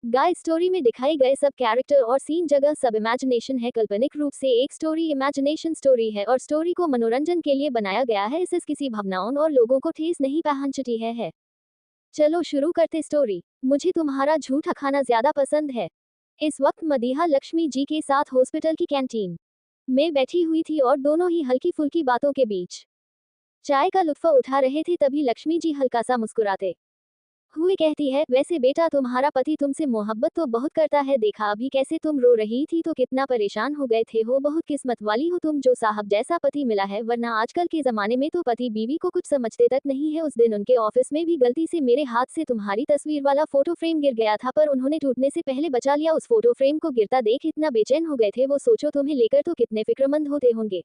Guys story में दिखाए गए सब कैरेक्टर और सीन जगह सब इमेजिनेशन है, काल्पनिक रूप से एक स्टोरी इमेजिनेशन स्टोरी है और स्टोरी को मनोरंजन के लिए बनाया गया है। इससे किसी भावनाओं और लोगों को ठेस नहीं पहुंचती है। चलो शुरू करते स्टोरी। मुझे तुम्हारा झूठा खाना ज्यादा पसंद है। इस वक्त मदीहा लक्ष्मी जी के साथ हॉस्पिटल की कैंटीन में बैठी हुई थी और दोनों ही हल्की फुल्की बातों के बीच चाय का लुत्फ उठा रहे थे। तभी लक्ष्मी जी हल्का सा मुस्कुराते हुए कहती है, वैसे बेटा तुम्हारा पति तुमसे मोहब्बत तो बहुत करता है, देखा अभी कैसे तुम रो रही थी तो कितना परेशान हो गए थे। हो बहुत किस्मत वाली हो तुम जो साहब जैसा पति मिला है, वरना आजकल के जमाने में तो पति बीवी को कुछ समझते तक नहीं है। उस दिन उनके ऑफिस में भी गलती से मेरे हाथ से तुम्हारी तस्वीर वाला फोटो फ्रेम गिर गया था, पर उन्होंने टूटने से पहले बचा लिया। उस फोटो फ्रेम को गिरता देख इतना बेचैन हो गए थे वो, सोचो तुम्हें लेकर तो कितने फिक्रमंद होते होंगे।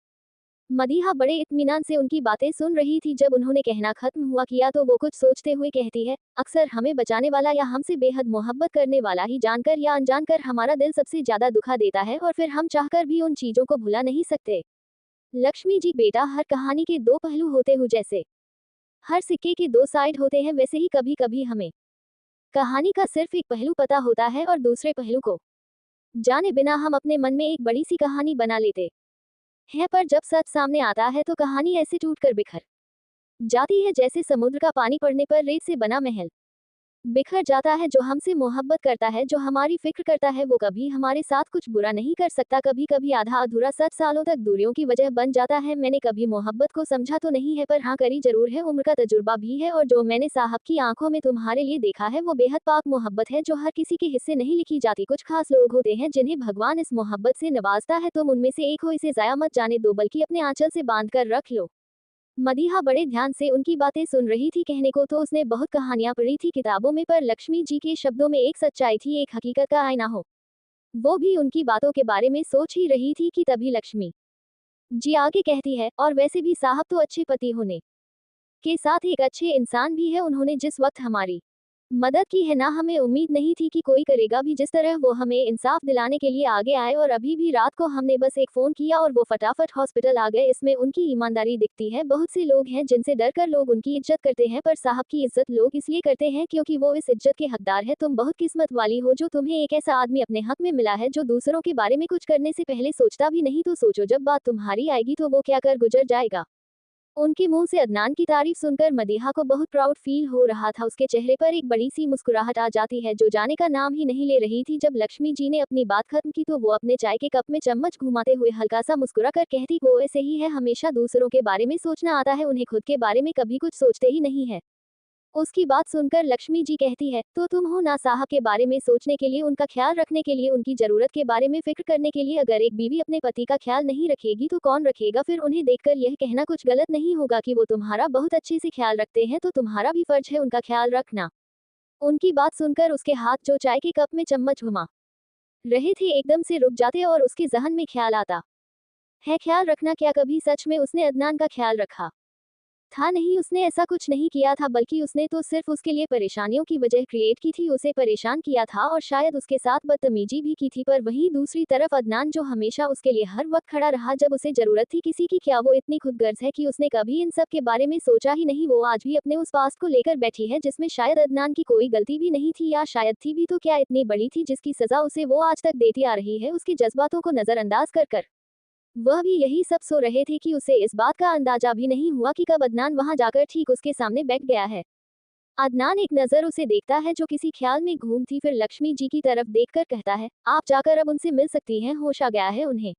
मदीहा बड़े इत्मीनान से उनकी बातें सुन रही थी। जब उन्होंने कहना खत्म हुआ किया तो वो कुछ सोचते हुए कहती है, अक्सर हमें बचाने वाला या हमसे बेहद मोहब्बत करने वाला ही जानकर या अनजानकर हमारा दिल सबसे ज्यादा दुखा देता है और फिर हम चाहकर भी उन चीजों को भुला नहीं सकते। लक्ष्मी जी बेटा, हर कहानी के दो पहलू होते हैं, जैसे हर सिक्के के दो साइड होते हैं वैसे ही कभी कभी हमें कहानी का सिर्फ एक पहलू पता होता है और दूसरे पहलू को जाने बिना हम अपने मन में एक बड़ी सी कहानी बना लेते है। पर जब सच सामने आता है तो कहानी ऐसे टूटकर बिखर जाती है जैसे समुद्र का पानी पड़ने पर रेत से बना महल बिखर जाता है। जो हमसे मोहब्बत करता है, जो हमारी फिक्र करता है, वो कभी हमारे साथ कुछ बुरा नहीं कर सकता। कभी कभी आधा अधूरा सच सालों तक दूरियों की वजह बन जाता है। मैंने कभी मोहब्बत को समझा तो नहीं है, पर हाँ करी जरूर है, उम्र का तजुर्बा भी है। और जो मैंने साहब की आंखों में तुम्हारे लिए देखा है वो बेहद पाक मोहब्बत है, जो हर किसी के हिस्से नहीं लिखी जाती। कुछ खास लोग होते हैं जिन्हें भगवान इस मोहब्बत से नवाजता है, तुम उनमें से एक हो। इसे जाया मत जाने दो, बल्कि अपने आंचल से बांध कर रख लो। मदीहा बड़े ध्यान से उनकी बातें सुन रही थी। कहने को तो उसने बहुत कहानियां पढ़ी थी किताबों में, पर लक्ष्मी जी के शब्दों में एक सच्चाई थी, एक हकीकत का आईना हो। वो भी उनकी बातों के बारे में सोच ही रही थी कि तभी लक्ष्मी जी आगे कहती है, और वैसे भी साहब तो अच्छे पति होने के साथ एक अच्छे इंसान भी है। उन्होंने जिस वक्त हमारी मदद की है ना, हमें उम्मीद नहीं थी कि कोई करेगा भी। जिस तरह वो हमें इंसाफ दिलाने के लिए आगे आए, और अभी भी रात को हमने बस एक फोन किया और वो फटाफट हॉस्पिटल आ गए, इसमें उनकी ईमानदारी दिखती है। बहुत से लोग हैं जिनसे डर कर लोग उनकी इज्जत करते हैं, पर साहब की इज्जत लोग इसलिए करते हैं क्योंकि वो इस इज्जत के हकदार है। तुम बहुत किस्मत वाली हो जो तुम्हें एक ऐसा आदमी अपने हक में मिला है, जो दूसरों के बारे में कुछ करने से पहले सोचता भी नहीं। तो सोचो जब बात तुम्हारी आएगी तो वो क्या कर गुजर जाएगा। उनके मुंह से अदनान की तारीफ सुनकर मदीहा को बहुत प्राउड फील हो रहा था। उसके चेहरे पर एक बड़ी सी मुस्कुराहट आ जाती है जो जाने का नाम ही नहीं ले रही थी। जब लक्ष्मी जी ने अपनी बात खत्म की तो वो अपने चाय के कप में चम्मच घुमाते हुए हल्का सा मुस्कुरा कर कहती, वो ऐसे ही है, हमेशा दूसरों के बारे में सोचना आता है, उन्हें खुद के बारे में कभी कुछ सोचते ही नहीं है। उसकी बात सुनकर लक्ष्मी जी कहती है, तो तुम हो ना साहब के बारे में सोचने के लिए, उनका ख्याल रखने के लिए, उनकी जरूरत के बारे में फिक्र करने के लिए। अगर एक बीवी अपने पति का ख्याल नहीं रखेगी तो कौन रखेगा। फिर उन्हें देखकर यह कहना कुछ गलत नहीं होगा कि वो तुम्हारा बहुत अच्छे से ख्याल रखते हैं, तो तुम्हारा भी फर्ज है उनका ख्याल रखना। उनकी बात सुनकर उसके हाथ जो चाय के कप में चम्मच घुमा रहे थे एकदम से रुक जाते और उसके जहन में ख्याल आता है, ख्याल रखना क्या कभी सच में उसने अदनान का ख्याल रखा था? नहीं, उसने ऐसा कुछ नहीं किया था, बल्कि उसने तो सिर्फ उसके लिए परेशानियों की वजह क्रिएट की थी, उसे परेशान किया था और शायद उसके साथ बदतमीजी भी की थी। पर वहीं दूसरी तरफ अदनान जो हमेशा उसके लिए हर वक्त खड़ा रहा जब उसे जरूरत थी किसी की, क्या वो इतनी खुदगर्ज है कि उसने कभी इन सब के बारे में सोचा ही नहीं? वो आज भी अपने उस पास्ट को लेकर बैठी है जिसमें शायद अदनान की कोई गलती भी नहीं थी, या शायद थी भी तो क्या इतनी बड़ी थी जिसकी सजा उसे वो आज तक देती आ रही है। उसके जज्बातों को नजरअंदाज कर कर वह भी यही सब सो रहे थे कि उसे इस बात का अंदाजा भी नहीं हुआ कि कब अदनान वहां जाकर ठीक उसके सामने बैठ गया है। अदनान एक नजर उसे देखता है जो किसी ख्याल में घूम थी, फिर लक्ष्मी जी की तरफ देखकर कहता है, आप जाकर अब उनसे मिल सकती हैं, होश आ गया है उन्हें।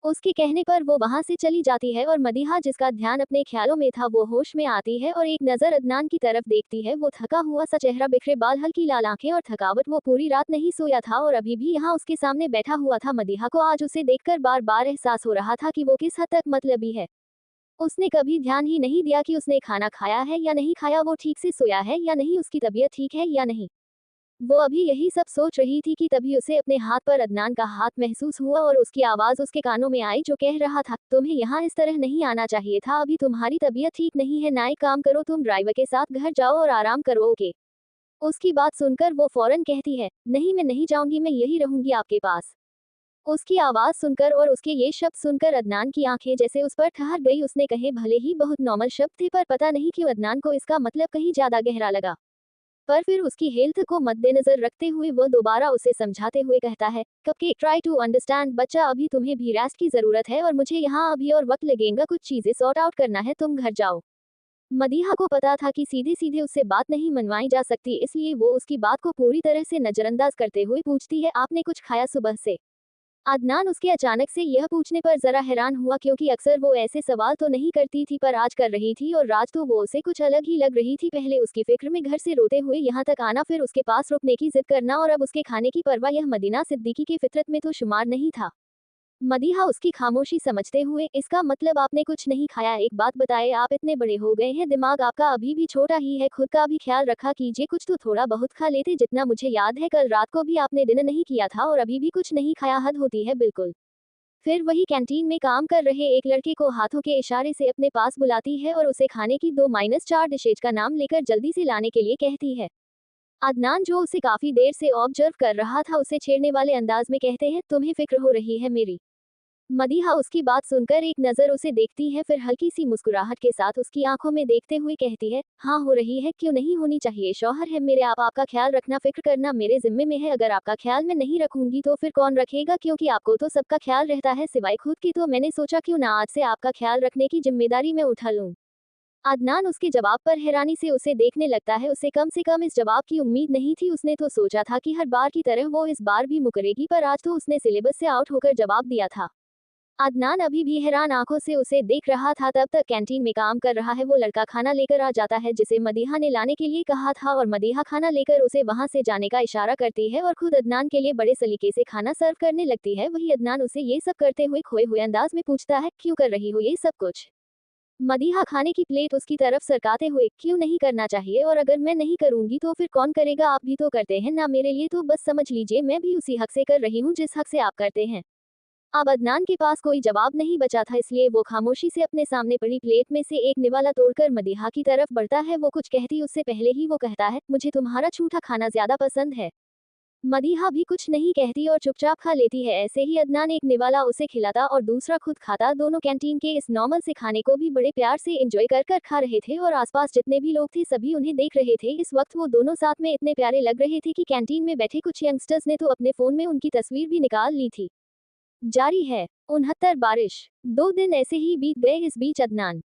उसके कहने पर वो वहां से चली जाती है और मदीहा जिसका ध्यान अपने ख्यालों में था वो होश में आती है और एक नजर अदनान की तरफ देखती है। वो थका हुआ सा चेहरा, बिखरे बाल, हल्की लाल आंखें और थकावट। वो पूरी रात नहीं सोया था और अभी भी यहाँ उसके सामने बैठा हुआ था। मदीहा को आज उसे देखकर बार बार एहसास हो रहा था कि वो किस हद तक मतलबी है। उसने कभी ध्यान ही नहीं दिया कि उसने खाना खाया है या नहीं खाया, वो ठीक से सोया है या नहीं, उसकी तबीयत ठीक है या नहीं। वो अभी यही सब सोच रही थी कि तभी उसे अपने हाथ पर अदनान का हाथ महसूस हुआ और उसकी आवाज उसके कानों में आई जो कह रहा था, तुम्हें यहाँ इस तरह नहीं आना चाहिए था, अभी तुम्हारी तबीयत ठीक नहीं है ना, एक काम करो, तुम ड्राइवर के साथ घर जाओ और आराम करो, ओके। उसकी बात सुनकर वो फौरन कहती है, नहीं मैं नहीं जाऊंगी, मैं यही रहूंगी आपके पास। उसकी आवाज सुनकर और उसके ये शब्द सुनकर अदनान की आंखें जैसे उस पर ठहर गई। उसने कहे भले ही बहुत नॉर्मल शब्द थे, पर पता नहीं क्यों अदनान को इसका मतलब कहीं ज्यादा गहरा लगा। पर फिर उसकी हेल्थ को मद्देनजर रखते हुए वह दोबारा उसे समझाते हुए कहता है, कपकेक ट्राई टू अंडरस्टैंड बच्चा, अभी तुम्हें भी रेस्ट की जरूरत है और मुझे यहाँ अभी और वक्त लगेगा, कुछ चीजें सॉर्ट आउट करना है, तुम घर जाओ। मदीहा को पता था कि सीधे सीधे उससे बात नहीं मनवाई जा सकती, इसलिए वो उसकी बात को पूरी तरह से नजरअंदाज करते हुए पूछती है, आपने कुछ खाया सुबह से? अदनान उसके अचानक से यह पूछने पर जरा हैरान हुआ, क्योंकि अक्सर वो ऐसे सवाल तो नहीं करती थी, पर आज कर रही थी और राज तो वो उसे कुछ अलग ही लग रही थी। पहले उसकी फिक्र में घर से रोते हुए यहाँ तक आना, फिर उसके पास रुकने की जिद करना और अब उसके खाने की परवाह, यह मदीना सिद्दीकी की फितरत में तो शुमार नहीं था। मदीहा उसकी खामोशी समझते हुए, इसका मतलब आपने कुछ नहीं खाया? एक बात बताए, आप इतने बड़े हो गए हैं, दिमाग आपका अभी भी छोटा ही है, खुद का भी ख्याल रखा कीजिए, कुछ तो थोड़ा बहुत खा लेते। जितना मुझे याद है कल रात को भी आपने डिनर नहीं किया था और अभी भी कुछ नहीं खाया, हद होती है बिल्कुल। फिर वही कैंटीन में काम कर रहे एक लड़के को हाथों के इशारे से अपने पास बुलाती है और उसे खाने की 2-4 डिशेज का नाम लेकर जल्दी से लाने के लिए कहती है। अदनान, जो उसे काफी देर से ऑब्जर्व कर रहा था, उसे छेड़ने वाले अंदाज में कहते हैं, तुम्हें फिक्र हो रही है मेरी? मदीहा उसकी बात सुनकर एक नजर उसे देखती है, फिर हल्की सी मुस्कुराहट के साथ उसकी आंखों में देखते हुए कहती है, हाँ हो रही है, क्यों नहीं होनी चाहिए, शौहर है मेरे, आप आपका ख्याल रखना, फिक्र करना मेरे जिम्मे में है, अगर आपका ख्याल मैं नहीं रखूंगी तो फिर कौन रखेगा, क्योंकि आपको तो सबका ख्याल रहता है सिवाय खुद की, तो मैंने सोचा क्यों ना आज से आपका ख्याल रखने की जिम्मेदारी मैं उठा लूं। अदनान उसके जवाब पर हैरानी से उसे देखने लगता है, उसे कम से कम इस जवाब की उम्मीद नहीं थी, उसने तो सोचा था कि हर बार की तरह वो इस बार भी मुकरेगी, पर आज तो उसने सिलेबस से आउट होकर जवाब दिया था। अदनान अभी भी हैरान आंखों से उसे देख रहा था, तब तक कैंटीन में काम कर रहा है वो लड़का खाना लेकर आ जाता है जिसे मदीहा ने लाने के लिए कहा था, और मदीहा खाना लेकर उसे वहां से जाने का इशारा करती है और खुद अदनान के लिए बड़े सलीके से खाना सर्व करने लगती है। वही अदनान उसे ये सब करते हुए खोए हुए अंदाज में पूछता है, क्यों कर रही हो ये सब कुछ? मदीहा खाने की प्लेट उसकी तरफ सरकाते हुए, क्यों नहीं करना चाहिए, और अगर मैं नहीं करूंगी तो फिर कौन करेगा, आप भी तो करते हैं ना मेरे लिए, तो बस समझ लीजिए मैं भी उसी हक से कर रही हूँ जिस हक से आप करते हैं। अब अदनान के पास कोई जवाब नहीं बचा था, इसलिए वो खामोशी से अपने सामने पड़ी प्लेट में से एक निवाला तोड़कर मदीहा की तरफ बढ़ता है। वो कुछ कहती उससे पहले ही वो कहता है, मुझे तुम्हारा झूठा खाना ज्यादा पसंद है। मदीहा भी कुछ नहीं कहती और चुपचाप खा लेती है। ऐसे ही अदनान एक निवाला उसे खिलाता और दूसरा खुद खाता, दोनों कैंटीन के इस नॉर्मल से खाने को भी बड़े प्यार से एंजॉय कर कर खा रहे थे और आसपास जितने भी लोग थे सभी उन्हें देख रहे थे। इस वक्त वो दोनों साथ में इतने प्यारे लग रहे थे कि कैंटीन में बैठे कुछ यंगस्टर्स ने तो अपने फोन में उनकी तस्वीर भी निकाल ली थी। जारी है 69 बारिश। 2 दिन ऐसे ही बीत गए। इस बीच अदनान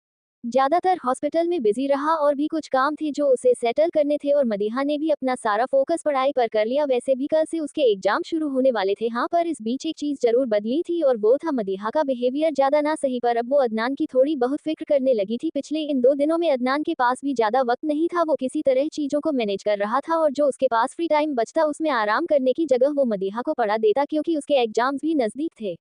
ज्यादातर हॉस्पिटल में बिजी रहा और भी कुछ काम थे जो उसे सेटल करने थे, और मदीहा ने भी अपना सारा फोकस पढ़ाई पर कर लिया। वैसे भी कल से उसके एग्जाम शुरू होने वाले थे। हाँ, पर इस बीच एक चीज जरूर बदली थी और वो था मदीहा का बिहेवियर। ज्यादा ना सही पर अब वो अदनान की थोड़ी बहुत फिक्र करने लगी थी। पिछले इन 2 दिनों में अदनान के पास भी ज्यादा वक्त नहीं था, वो किसी तरह चीजों को मैनेज कर रहा था और जो उसके पास फ्री टाइम बचता उसमें आराम करने की जगह वो मदीहा को पढ़ा देता, क्योंकि उसके एग्जाम्स भी नजदीक थे।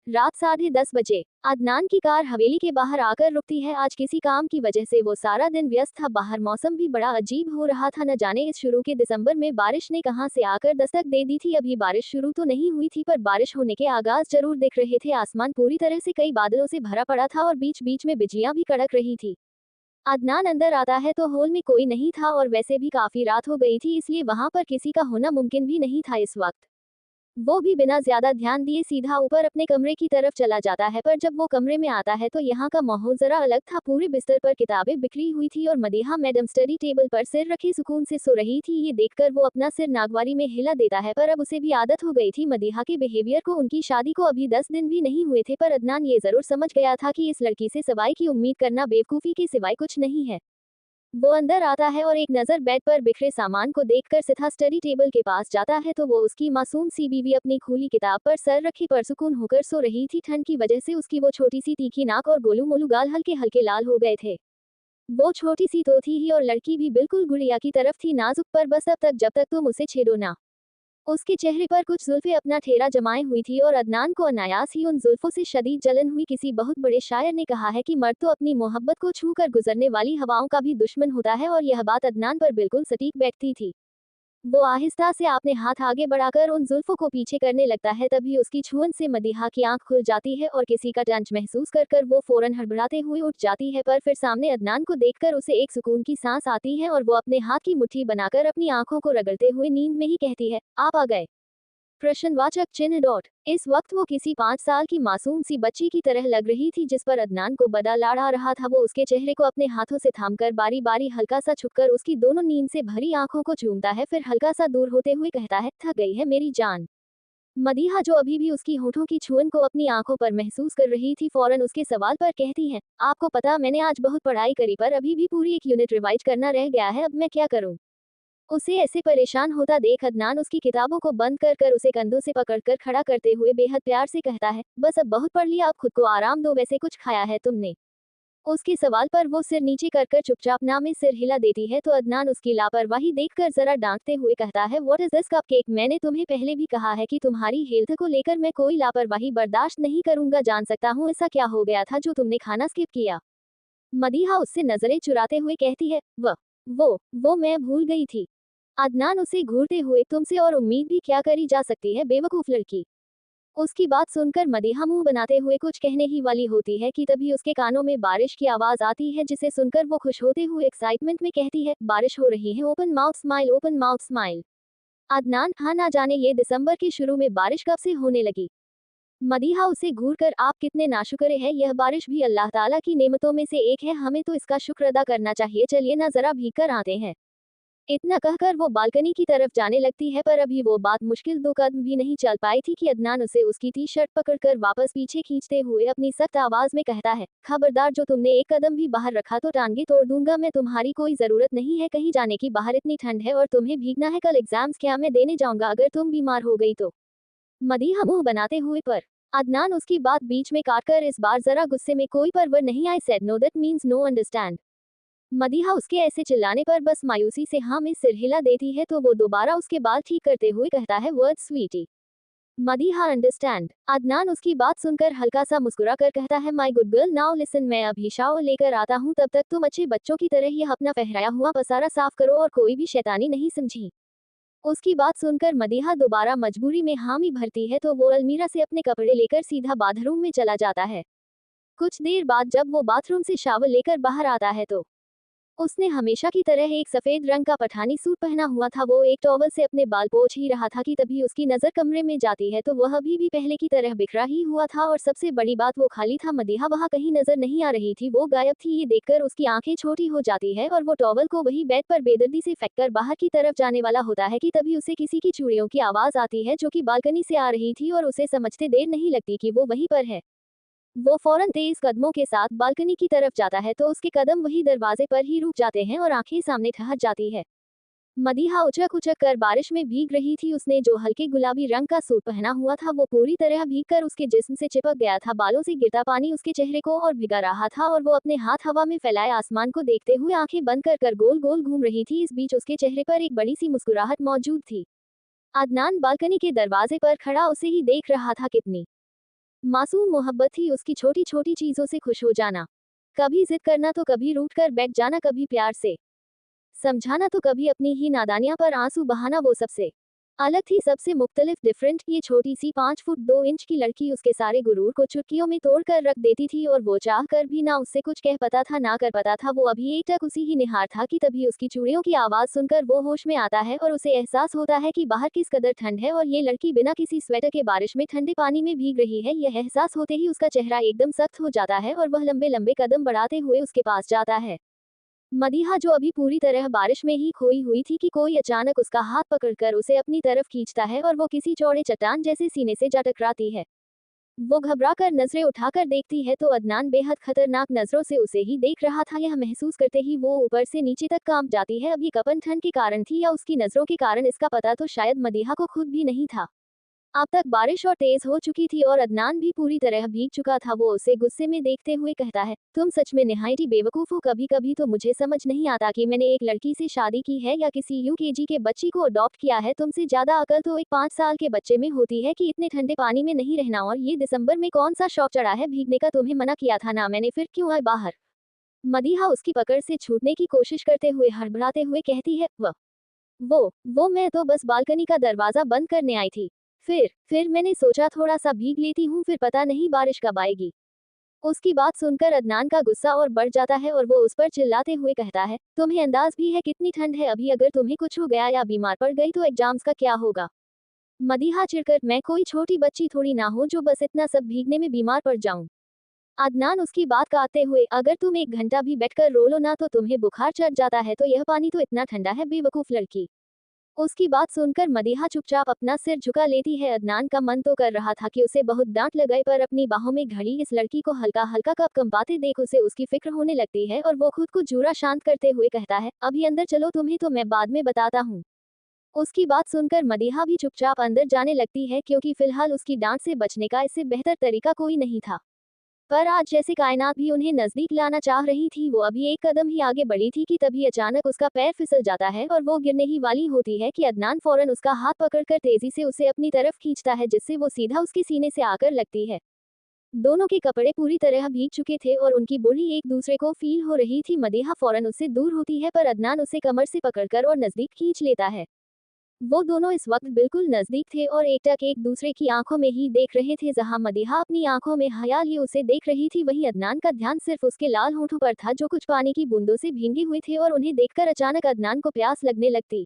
रात 10:30 बजे अदनान की कार हवेली के बाहर आकर रुकती है। आज किसी काम की वजह से वो सारा दिन व्यस्त था। बाहर मौसम भी बड़ा अजीब हो रहा था, न जाने इस शुरू के दिसंबर में बारिश ने कहां से आकर दस्तक दे दी थी। अभी बारिश शुरू तो नहीं हुई थी, पर बारिश होने के आगाज जरूर दिख रहे थे। आसमान पूरी तरह से कई बादलों से भरा पड़ा था और बीच बीच में बिजलियां भी कड़क रही थी। अदनान अंदर आता है तो हॉल में कोई नहीं था और वैसे भी काफी रात हो गई थी, इसलिए वहां पर किसी का होना मुमकिन भी नहीं था इस वक्त। वो भी बिना ज्यादा ध्यान दिए सीधा ऊपर अपने कमरे की तरफ चला जाता है, पर जब वो कमरे में आता है तो यहाँ का माहौल जरा अलग था। पूरे बिस्तर पर किताबें बिखरी हुई थी और मदीहा मैडम स्टडी टेबल पर सिर रखे सुकून से सो रही थी। ये देखकर वो अपना सिर नागवारी में हिला देता है, पर अब उसे भी आदत हो गई थी मदीहा के बिहेवियर को। उनकी शादी को अभी 10 दिन भी नहीं हुए थे, पर अदनान ये जरूर समझ गया था कि इस लड़की से सवाई की उम्मीद करना बेवकूफी के सिवाय कुछ नहीं है। वो अंदर आता है और एक नज़र बेड पर बिखरे सामान को देखकर सीधा स्टडी टेबल के पास जाता है, तो वो उसकी मासूम सी बीवी अपनी खुली किताब पर सर रखे परसुकून होकर सो रही थी। ठंड की वजह से उसकी वो छोटी सी तीखी नाक और गोलू मोलू गाल हल्के हल्के लाल हो गए थे। वो छोटी सी तो थी ही और लड़की भी बिल्कुल गुड़िया की तरफ थी, नाजुक, पर बस अब तक जब तक तुम उसे छेड़ो ना। उसके चेहरे पर कुछ जुल्फें अपना ठेरा जमाए हुई थी और अदनान को अनायास ही उन जुल्फों से शदीद जलन हुई। किसी बहुत बड़े शायर ने कहा है कि मर्द तो अपनी मोहब्बत को छू कर गुजरने वाली हवाओं का भी दुश्मन होता है, और यह बात अदनान पर बिल्कुल सटीक बैठती थी। वो आहिस्ता से अपने हाथ आगे बढ़ाकर उन जुल्फों को पीछे करने लगता है। तभी उसकी छुअन से मदीहा की आंख खुल जाती है और किसी का टंच महसूस कर कर वो फौरन हड़बड़ाते हुए उठ जाती है, पर फिर सामने अदनान को देखकर उसे एक सुकून की सांस आती है और वो अपने हाथ की मुट्ठी बनाकर अपनी आंखों को रगड़ते हुए नींद में ही कहती है, आप आ गए। प्रश्नवाचक चिन्ह डॉट। इस वक्त वो किसी 5 साल की मासूम सी बच्ची की तरह लग रही थी जिस पर अदनान को बड़ा लाड़ आ रहा था। वो उसके चेहरे को अपने हाथों से थामकर बारी बारी हल्का सा छुपकर उसकी दोनों नींद से भरी आंखों को चूमता है, फिर हल्का सा दूर होते हुए कहता है, थक गई है मेरी जान। मदीहा जो अभी भी उसकी होठों की छुअन को अपनी आंखों पर महसूस कर रही थी, फौरन उसके सवाल पर कहती है, आपको पता मैंने आज बहुत पढ़ाई करी पर अभी भी पूरी एक यूनिट रिवाइज करना रह गया है, अब मैं क्या करूं। उसे ऐसे परेशान होता देख अदनान उसकी किताबों को बंद कर कर उसे कंधों से पकड़कर खड़ा करते हुए बेहद प्यार से कहता है, बस अब बहुत पढ़ लिया, अब खुद को आराम दो, वैसे कुछ खाया है तुमने। उसके सवाल पर वो सिर नीचे कर कर चुपचाप ना में सिर हिला देती है तो अदनान उसकी लापरवाही देखकर जरा डांटते हुए कहता है, व्हाट इज दिस कपकेक, मैंने तुम्हें पहले भी कहा है कि तुम्हारी हेल्थ को लेकर मैं कोई लापरवाही बर्दाश्त नहीं करूंगा, जान सकता हूँ ऐसा क्या हो गया था जो तुमने खाना स्किप किया। मदीहा उससे नजरें चुराते हुए कहती है, वो मैं भूल गई थी। अदनान उसे घूरते हुए, तुमसे और उम्मीद भी क्या करी जा सकती है बेवकूफ लड़की। उसकी बात सुनकर मदीहा मुंह बनाते हुए कुछ कहने ही वाली होती है कि तभी उसके कानों में बारिश की आवाज आती है, जिसे सुनकर वो खुश होते हुए एक्साइटमेंट में कहती है, बारिश हो रही है, open mouth smile, open mouth smile. Adnan, हाँ ना जाने ये दिसंबर के शुरू में बारिश कब से होने लगी। मदीहा उसे घूर कर, आप कितने नाशुक्रे हैं, यह बारिश भी अल्लाह ताला की नेमतों में से एक है, हमें तो इसका शुक्र अदा करना चाहिए, चलिए ना जरा भीग कर आते हैं। इतना कहकर वो बालकनी की तरफ जाने लगती है, पर अभी वो बात मुश्किल 2 कदम भी नहीं चल पाई थी कि अदनान उसे उसकी टी शर्ट पकड़कर वापस पीछे खींचते हुए अपनी सख्त आवाज में कहता है, खबरदार, जो तुमने एक कदम भी बाहर रखा तो टांगे तोड़ दूंगा मैं, तुम्हारी कोई जरूरत नहीं है कहीं जाने की, बाहर इतनी ठंड है और तुम्हें भीगना है, कल एग्जाम्स क्या मैं देने जाऊंगा अगर तुम बीमार हो गई तो। मदीहा मुंह बनाते हुए, पर अदनान उसकी बात बीच में काटकर इस बार जरा गुस्से में, कोई परवर नहीं, I said know that means no understand. Madiha उसके ऐसे चिल्लाने पर बस मायूसी से हाँ में सिर हिला देती है तो वो दोबारा उसके बाल ठीक करते हुए कहता है, वर्ड स्वीटी। मदीहा अंडरस्टैंड। अदनान उसकी बात सुनकर हल्का सा मुस्कुरा कर कहता है, my good girl now listen, मैं अभी शावर लेकर आता हूँ, तब तक तुम अच्छे बच्चों की तरह ही अपना फहराया हुआ पसारा साफ करो और कोई भी शैतानी नहीं समझी। उसकी बात सुनकर मदीहा दोबारा मजबूरी में हामी भरती है तो वो अलमीरा से अपने कपड़े लेकर सीधा बाथरूम में चला जाता है। कुछ देर बाद जब वो बाथरूम से शावर लेकर बाहर आता है तो उसने हमेशा की तरह एक सफेद रंग का पठानी सूट पहना हुआ था। वो एक टॉवल से अपने बाल पोंछ ही रहा था कि तभी उसकी नजर कमरे में जाती है तो वह अभी भी पहले की तरह बिखरा ही हुआ था और सबसे बड़ी बात, वो खाली था, मदीहा वहां कहीं नजर नहीं आ रही थी, वो गायब थी। ये देखकर उसकी आंखें छोटी हो जाती है और वो टॉवल को वही बेड पर बेदर्दी से फेंककर बाहर की तरफ जाने वाला होता है कि तभी उसे किसी की चूड़ियों की आवाज आती है जो कि बालकनी से आ रही थी और उसे समझते देर नहीं लगती कि वो वहीं पर है। वो फौरन तेज कदमों के साथ बालकनी की तरफ जाता है तो उसके कदम वही दरवाजे पर ही रुक जाते हैं और आंखें सामने ठहर जाती है। मदीहा उचक उचक कर बारिश में भीग रही थी। उसने जो हल्के गुलाबी रंग का सूट पहना हुआ था वो पूरी तरह भीग कर उसके जिस्म से चिपक गया था। बालों से गिरता पानी उसके चेहरे को और भिगा रहा था और वो अपने हाथ हवा में फैलाए आसमान को देखते हुए आंखें बंद कर कर गोल गोल घूम रही थी। इस बीच उसके चेहरे पर एक बड़ी सी मुस्कुराहट मौजूद थी। अदनान बालकनी के दरवाजे पर खड़ा उसे ही देख रहा था। कितनी मासूम मोहब्बत थी उसकी, छोटी छोटी चीजों से खुश हो जाना, कभी जिद करना तो कभी रूठ कर बैठ जाना, कभी प्यार से समझाना तो कभी अपनी ही नादानियां पर आंसू बहाना, वो सबसे अलग थी, सबसे मुख्तलिफ, डिफरेंट। ये छोटी सी 5 फुट 2 इंच की लड़की उसके सारे गुरूर को चुटकियों में तोड़ कर रख देती थी और वो चाह कर भी ना उससे कुछ कह पता था ना कर पता था। वो अभी एकटक उसी ही निहार था कि तभी उसकी चूड़ियों की आवाज सुनकर वो होश में आता है और उसे एहसास होता है कि बाहर किस कदर ठंड है और ये लड़की बिना किसी स्वेटर के बारिश में ठंडे पानी में भीग रही है। यह एहसास होते ही उसका चेहरा एकदम सख्त हो जाता है और वह लंबे लंबे कदम बढ़ाते हुए उसके पास जाता है। मदीहा जो अभी पूरी तरह बारिश में ही खोई हुई थी कि कोई अचानक उसका हाथ पकड़कर उसे अपनी तरफ खींचता है और वो किसी चौड़े चट्टान जैसे सीने से जा टकराती है। वो घबराकर नजरें उठाकर देखती है तो अदनान बेहद खतरनाक नजरों से उसे ही देख रहा था। यह महसूस करते ही वो ऊपर से नीचे तक कांप जाती है। अब ये कपन ठंड के कारण थी या उसकी नजरों के कारण, इसका पता तो शायद मदीहा को खुद भी नहीं था। अब तक बारिश और तेज हो चुकी थी और अदनान भी पूरी तरह भीग चुका था। वो उसे गुस्से में देखते हुए कहता है, तुम सच में निहायत ही बेवकूफ हो। कभी कभी तो मुझे समझ नहीं आता कि मैंने एक लड़की से शादी की है या किसी यूकेजी के बच्ची को अडॉप्ट किया है। तुमसे ज्यादा अकल तो एक 5 साल के बच्चे में होती है कि इतने ठंडे पानी में नहीं रहना। और ये दिसंबर में कौन सा शौक चढ़ा है भीगने का, तुम्हें मना किया था ना मैंने, फिर क्यों आए बाहर। मदीहा उसकी पकड़ से छूटने की कोशिश करते हुए हड़बड़ाते हुए कहती है, वो मैं तो बस बालकनी का दरवाजा बंद करने आई थी। फिर मैंने सोचा थोड़ा सा भीग लेती हूँ, फिर पता नहीं बारिश कब आएगी। उसकी बात सुनकर अदनान का गुस्सा और बढ़ जाता है और वो उस पर चिल्लाते हुए कहता है, तुम्हें अंदाज भी है कितनी ठंड है, अभी अगर तुम्हें कुछ हो गया या बीमार पड़ गई तो एग्जाम्स का क्या होगा। मदीहा चिढ़कर, मैं कोई छोटी बच्ची थोड़ी ना हूँ जो बस इतना सब भीगने में बीमार पड़ जाऊं। अदनान उसकी बात काटते हुए, अगर तुम 1 घंटा भी बैठकर रो लो ना तो तुम्हें बुखार चढ़ जाता है, तो यह पानी तो इतना ठंडा है बेवकूफ लड़की। उसकी बात सुनकर मदीहा चुपचाप अपना सिर झुका लेती है। अदनान का मन तो कर रहा था कि उसे बहुत डांट लगाए, पर अपनी बाहों में घड़ी इस लड़की को हल्का हल्का कप कंपाते देख उसे उसकी फिक्र होने लगती है और वो खुद को जूरा शांत करते हुए कहता है, अभी अंदर चलो, तुम्हें तो मैं बाद में बताता हूँ। उसकी बात सुनकर मदीहा भी चुपचाप अंदर जाने लगती है, क्योंकि फिलहाल उसकी डांट से बचने का इससे बेहतर तरीका कोई नहीं था। पर आज जैसे कायनात भी उन्हें नजदीक लाना चाह रही थी, वो अभी एक कदम ही आगे बढ़ी थी कि तभी अचानक उसका पैर फिसल जाता है और वो गिरने ही वाली होती है कि अदनान फौरन उसका हाथ पकड़कर तेजी से उसे अपनी तरफ खींचता है, जिससे वो सीधा उसके सीने से आकर लगती है। दोनों के कपड़े पूरी तरह भीग चुके थे और उनकी बॉडी एक दूसरे को फील हो रही थी। मदीहा फौरन उससे दूर होती है, पर अदनान उसे कमर से पकड़कर और नजदीक खींच लेता है। वो दोनों इस वक्त बिल्कुल नजदीक थे और एकटक एक दूसरे की आंखों में ही देख रहे थे। जहां मदीहा अपनी आंखों में हया लिए उसे देख रही थी, वहीं अदनान का ध्यान सिर्फ उसके लाल होठों पर था जो कुछ पानी की बूंदों से भींगे हुए थे, और उन्हें देखकर अचानक अदनान को प्यास लगने लगती।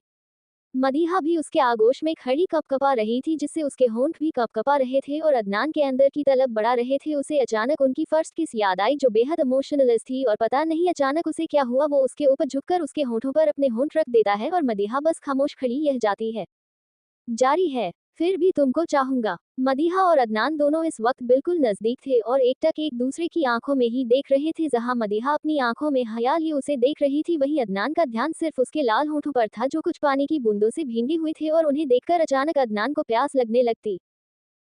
मदीहा भी उसके आगोश में खड़ी कपकपा रही थी, जिससे उसके होंठ भी कपकपा रहे थे और अदनान के अंदर की तलब बढ़ा रहे थे। उसे अचानक उनकी फर्स्ट किस याद आई जो बेहद इमोशनल थी, और पता नहीं अचानक उसे क्या हुआ, वो उसके ऊपर झुककर उसके होठों पर अपने होंठ रख देता है और मदीहा बस खामोश खड़ी रह जाती है। जारी है, फिर भी तुमको चाहूंगा। मदीहा और अदनान दोनों इस वक्त बिल्कुल नजदीक थे और एकटक एक दूसरे की आंखों में ही देख रहे थे। जहां मदीहा अपनी आंखों में हया लिए उसे देख रही थी, वहीं अदनान का ध्यान सिर्फ उसके लाल होठों पर था जो कुछ पानी की बूंदों से भींगे हुए थे, और उन्हें देखकर अचानक अदनान को प्यास लगने लगती।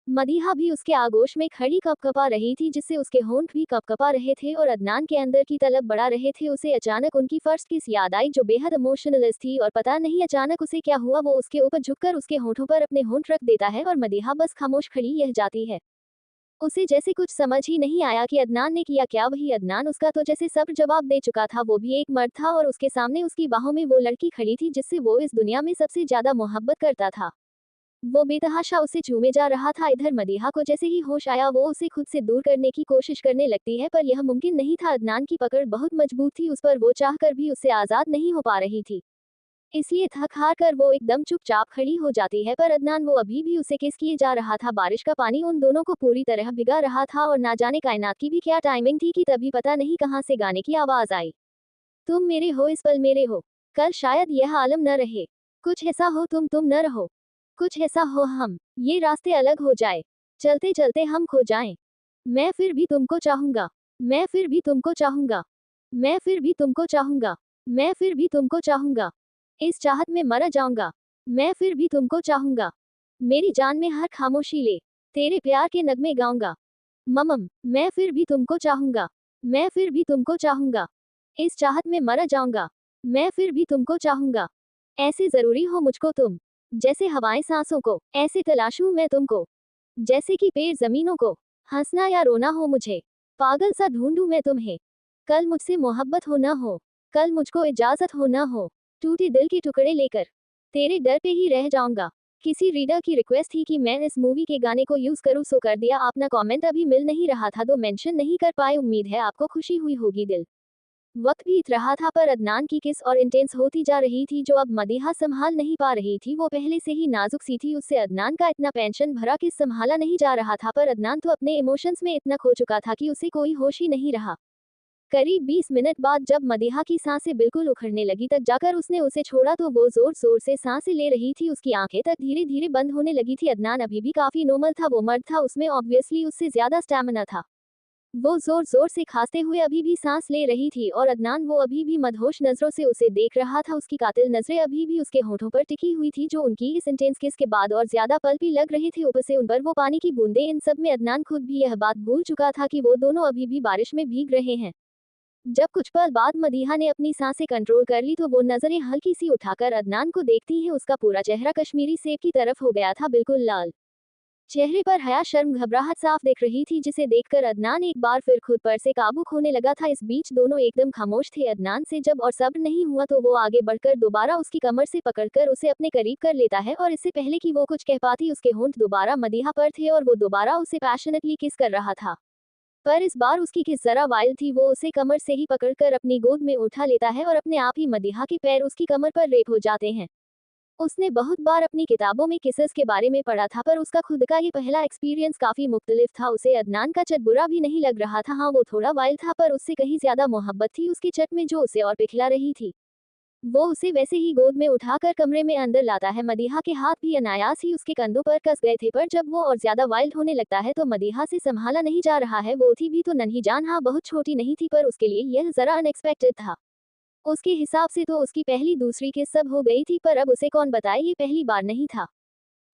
मदीहा भी उसके आगोश में खड़ी कपकपा रही थी, जिससे उसके होंठ भी कपकपा रहे थे और अदनान के अंदर की तलब बढ़ा रहे थे। उसे अचानक उनकी फर्स्ट किस याद आई जो बेहद इमोशनल थी, और पता नहीं अचानक उसे क्या हुआ, वो उसके ऊपर झुककर उसके होठों पर अपने होंठ रख देता है और मदीहा बस खामोश खड़ी रह जाती है। उसे जैसे कुछ समझ ही नहीं आया कि अदनान ने किया क्या। वही अदनान उसका तो जैसे सब जवाब दे चुका था। वो भी एक मर्द था और उसके सामने उसकी बाहों में वो लड़की खड़ी थी जिससे वो इस दुनिया में सबसे ज्यादा मोहब्बत करता था। वो बेतहाशा उसे चूमे जा रहा था। इधर मदीहा को जैसे ही होश आया, वो उसे खुद से दूर करने की कोशिश करने लगती है, पर यह मुमकिन नहीं था। अदनान की पकड़ बहुत मजबूत थी उस पर, वो चाहकर भी उससे आजाद नहीं हो पा रही थी। इसलिए थक हार कर वो एकदम चुपचाप खड़ी हो जाती है, पर अदनान वो अभी भी उसे किस किए जा रहा था। बारिश का पानी उन दोनों को पूरी तरह भिगा रहा था और ना जाने कायनात की भी क्या टाइमिंग थी कि तभी पता नहीं कहां से गाने की आवाज आई। तुम मेरे हो, इस पल मेरे हो, कल शायद यह आलम न रहे। कुछ ऐसा हो तुम न रहो, कुछ ऐसा हो हम ये रास्ते अलग हो जाए, चलते चलते हम खो जाएं। मैं फिर भी तुमको चाहूंगा, मैं फिर भी तुमको चाहूंगा, मैं फिर भी तुमको चाहूंगा, मैं फिर भी तुमको चाहूंगा, इस चाहत में मर जाऊंगा, मैं फिर भी तुमको चाहूंगा, मेरी जान में हर खामोशी ले तेरे प्यार के नगमे गाऊंगा। ममम, मैं फिर भी तुमको चाहूंगा, मैं फिर भी तुमको चाहूंगा, इस चाहत में मर जाऊंगा, मैं फिर भी तुमको चाहूंगा। ऐसे जरूरी हो मुझको तुम, जैसे हवाएं सांसों को, ऐसे तलाशूं मैं तुमको, जैसे कि पेड़ जमीनों को। हंसना या रोना हो मुझे, पागल सा ढूंढूं मैं तुम्हें, कल मुझसे मोहब्बत हो न हो, कल मुझको इजाजत हो न हो, टूटे दिल के टुकड़े लेकर तेरे डर पे ही रह जाऊंगा। किसी रीडर की रिक्वेस्ट थी कि मैं इस मूवी के गाने को यूज करूं, सो कर दिया। अपना कमेंट अभी मिल नहीं रहा था तो मेंशन नहीं कर पाए। उम्मीद है आपको खुशी हुई होगी। दिल वक्त बीत रहा था, पर अदनान की किस और इंटेंस होती जा रही थी जो अब मदीहा संभाल नहीं पा रही थी। वो पहले से ही नाजुक सी थी, उससे अदनान का इतना पेंशन भरा किस संभाला नहीं जा रहा था। पर अदनान तो अपने इमोशंस में इतना खो चुका था कि उसे कोई होश ही नहीं रहा। करीब 20 मिनट बाद जब मदीहा की सांसें बिल्कुल उखड़ने लगी, तक जाकर उसने उसे छोड़ा तो वो जोर जोर से सांसें ले रही थी। उसकी आंखें तक धीरे धीरे बंद होने लगी थी। अदनान अभी भी काफी नॉर्मल था। वो मर्द था, उसमें ऑब्वियसली उससे ज्यादा स्टैमिना था। वो जोर जोर से खांसते हुए अभी भी सांस ले रही थी और अदनान वो अभी भी मदहोश नजरों से उसे देख रहा था। उसकी कातिल नजरें अभी भी उसके होठों पर टिकी हुई थी, जो उनकी इस इंटेंस किस के बाद और ज्यादा पल्पी लग रहे थे। ऊपर से उन पर वो पानी की बूंदें। इन सब में अदनान खुद भी यह बात भूल चुका था कि वो दोनों अभी भी बारिश में भीग रहे हैं। जब कुछ पल बाद मदीहा ने अपनी सांसें कंट्रोल कर ली तो वो नजरें हल्की सी उठाकर अदनान को देखती है। उसका पूरा चेहरा कश्मीरी सेब की तरफ हो गया था, बिल्कुल लाल। चेहरे पर हया, शर्म, घबराहट साफ दिख रही थी, जिसे देखकर अदनान एक बार फिर खुद पर से काबू खोने लगा था। इस बीच दोनों एकदम खामोश थे। अदनान से जब और सब्र नहीं हुआ तो वो आगे बढ़कर दोबारा उसकी कमर से पकड़कर उसे अपने करीब कर लेता है, और इससे पहले कि वो कुछ कह पाती उसके होंठ दोबारा मदीहा पर थे और वो दोबारा उसे पैशनेटली किस कर रहा था। पर इस बार उसकी किस जरा वाइल्ड थी। वो उसे कमर से ही पकड़कर अपनी गोद में उठा लेता है और अपने आप ही मदीहा के पैर उसकी कमर पर रेप हो जाते हैं। उसने बहुत बार अपनी किताबों में किसस के बारे में पढ़ा था, पर उसका खुद का ये पहला एक्सपीरियंस काफी मुख्तलिफ था। उसे अदनान का चट बुरा भी नहीं लग रहा था। हाँ, वो थोड़ा वाइल्ड था, पर उससे कहीं ज्यादा मोहब्बत थी उसकी चट में, जो उसे और पिघला रही थी। वो उसे वैसे ही गोद में उठाकर कमरे में अंदर लाता है। मदीहा के हाथ भी अनायास ही उसके कंधों पर कस गए थे, पर जब वो और ज्यादा वाइल्ड होने लगता है तो मदीहा से संभाला नहीं जा रहा है। वो थी भी तो नन्ही जान, हाँ बहुत छोटी नहीं थी, पर उसके लिए यह जरा अनएक्सपेक्टेड था। उसके हिसाब से तो उसकी पहली दूसरी किस सब हो गई थी, पर अब उसे कौन बताए ये पहली बार नहीं था।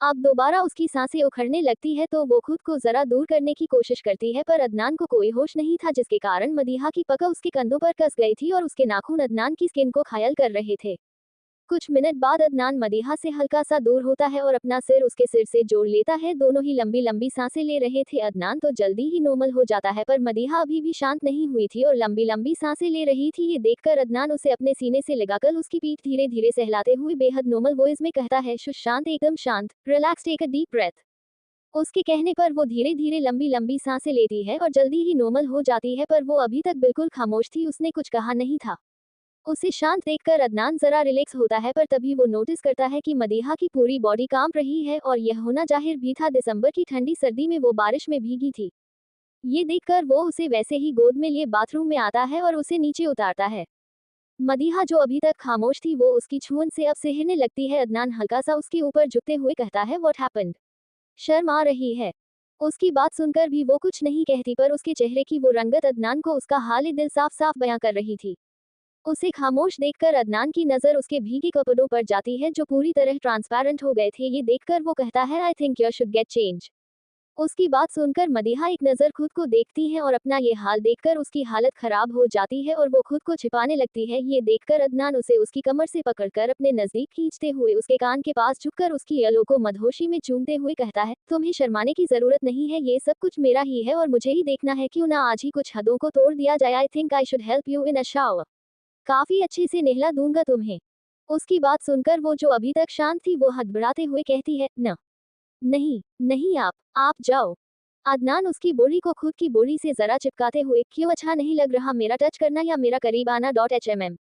अब दोबारा उसकी सांसें उखड़ने लगती है तो वो खुद को जरा दूर करने की कोशिश करती है, पर अदनान को कोई होश नहीं था, जिसके कारण मदीहा की पकड़ उसके कंधों पर कस गई थी और उसके नाखून अदनान की स्किन को घायल कर रहे थे। कुछ मिनट बाद अदनान मदीहा से हल्का सा दूर होता है और अपना सिर उसके सिर से जोड़ लेता है। दोनों ही लंबी लंबी सांसें ले रहे थे। अदनान तो जल्दी ही नॉर्मल हो जाता है, पर मदीहा अभी भी शांत नहीं हुई थी और लंबी लंबी सांसें ले रही थी। ये देखकर अदनान उसे अपने सीने से लगाकर उसकी पीठ धीरे धीरे सहलाते हुए बेहद नॉर्मल वॉइस में कहता है, शांत, एकदम शांत, relax, take a deep breath. उसके कहने पर वो धीरे धीरे लंबी लंबी सांसें लेती है और जल्दी ही नॉर्मल हो जाती है, पर वो अभी तक बिल्कुल खामोश थी, उसने कुछ कहा नहीं था। उसे शांत देखकर अदनान जरा रिलैक्स होता है, पर तभी वो नोटिस करता है कि मदीहा की पूरी बॉडी कांप रही है और यह होना जाहिर भी था, दिसंबर की ठंडी सर्दी में वो बारिश में भीगी थी। ये देखकर वो उसे वैसे ही गोद में लिए बाथरूम में आता है और उसे नीचे उतारता है। मदीहा जो अभी तक खामोश थी वो उसकी छून से अब सहने लगती है। अदनान हल्का सा उसके ऊपर झुकते हुए कहता है, व्हाट हैपेंड? शर्म आ रही है? उसकी बात सुनकर भी वो कुछ नहीं कहती, पर उसके चेहरे की वो रंगत अदनान को उसका हाल दिल साफ साफ बयां कर रही थी। उसे खामोश देखकर अदनान की नजर उसके भीगे कपड़ों पर जाती है, जो पूरी तरह ट्रांसपेरेंट हो गए थे। ये देखकर वो कहता है, I think you should get change. उसकी बात सुनकर मदीहा एक नजर खुद को देखती है और अपना ये हाल देखकर उसकी हालत खराब हो जाती है और वो खुद को छिपाने लगती है। ये देखकर अदनान उसे उसकी कमर से पकड़कर अपने नजदीक खींचते हुए उसके कान के पास झुककर उसकी अलों को मदहोशी में चूमते हुए कहता है, तुम्हें शर्माने की जरूरत नहीं है, ये सब कुछ मेरा ही है और मुझे ही देखना है, क्यों ना आज ही कुछ हदों को तोड़ दिया जाए। I think I should help you in a shower. काफी अच्छे से नहला दूंगा तुम्हें। उसकी बात सुनकर वो जो अभी तक शांत थी वो हड़बड़ाते हुए कहती है, न, नहीं, नहीं, आप जाओ। अदनान उसकी बोली को खुद की बोली से जरा चिपकाते हुए, क्यों अच्छा नहीं लग रहा मेरा टच करना या मेरा करीब आना? HMM।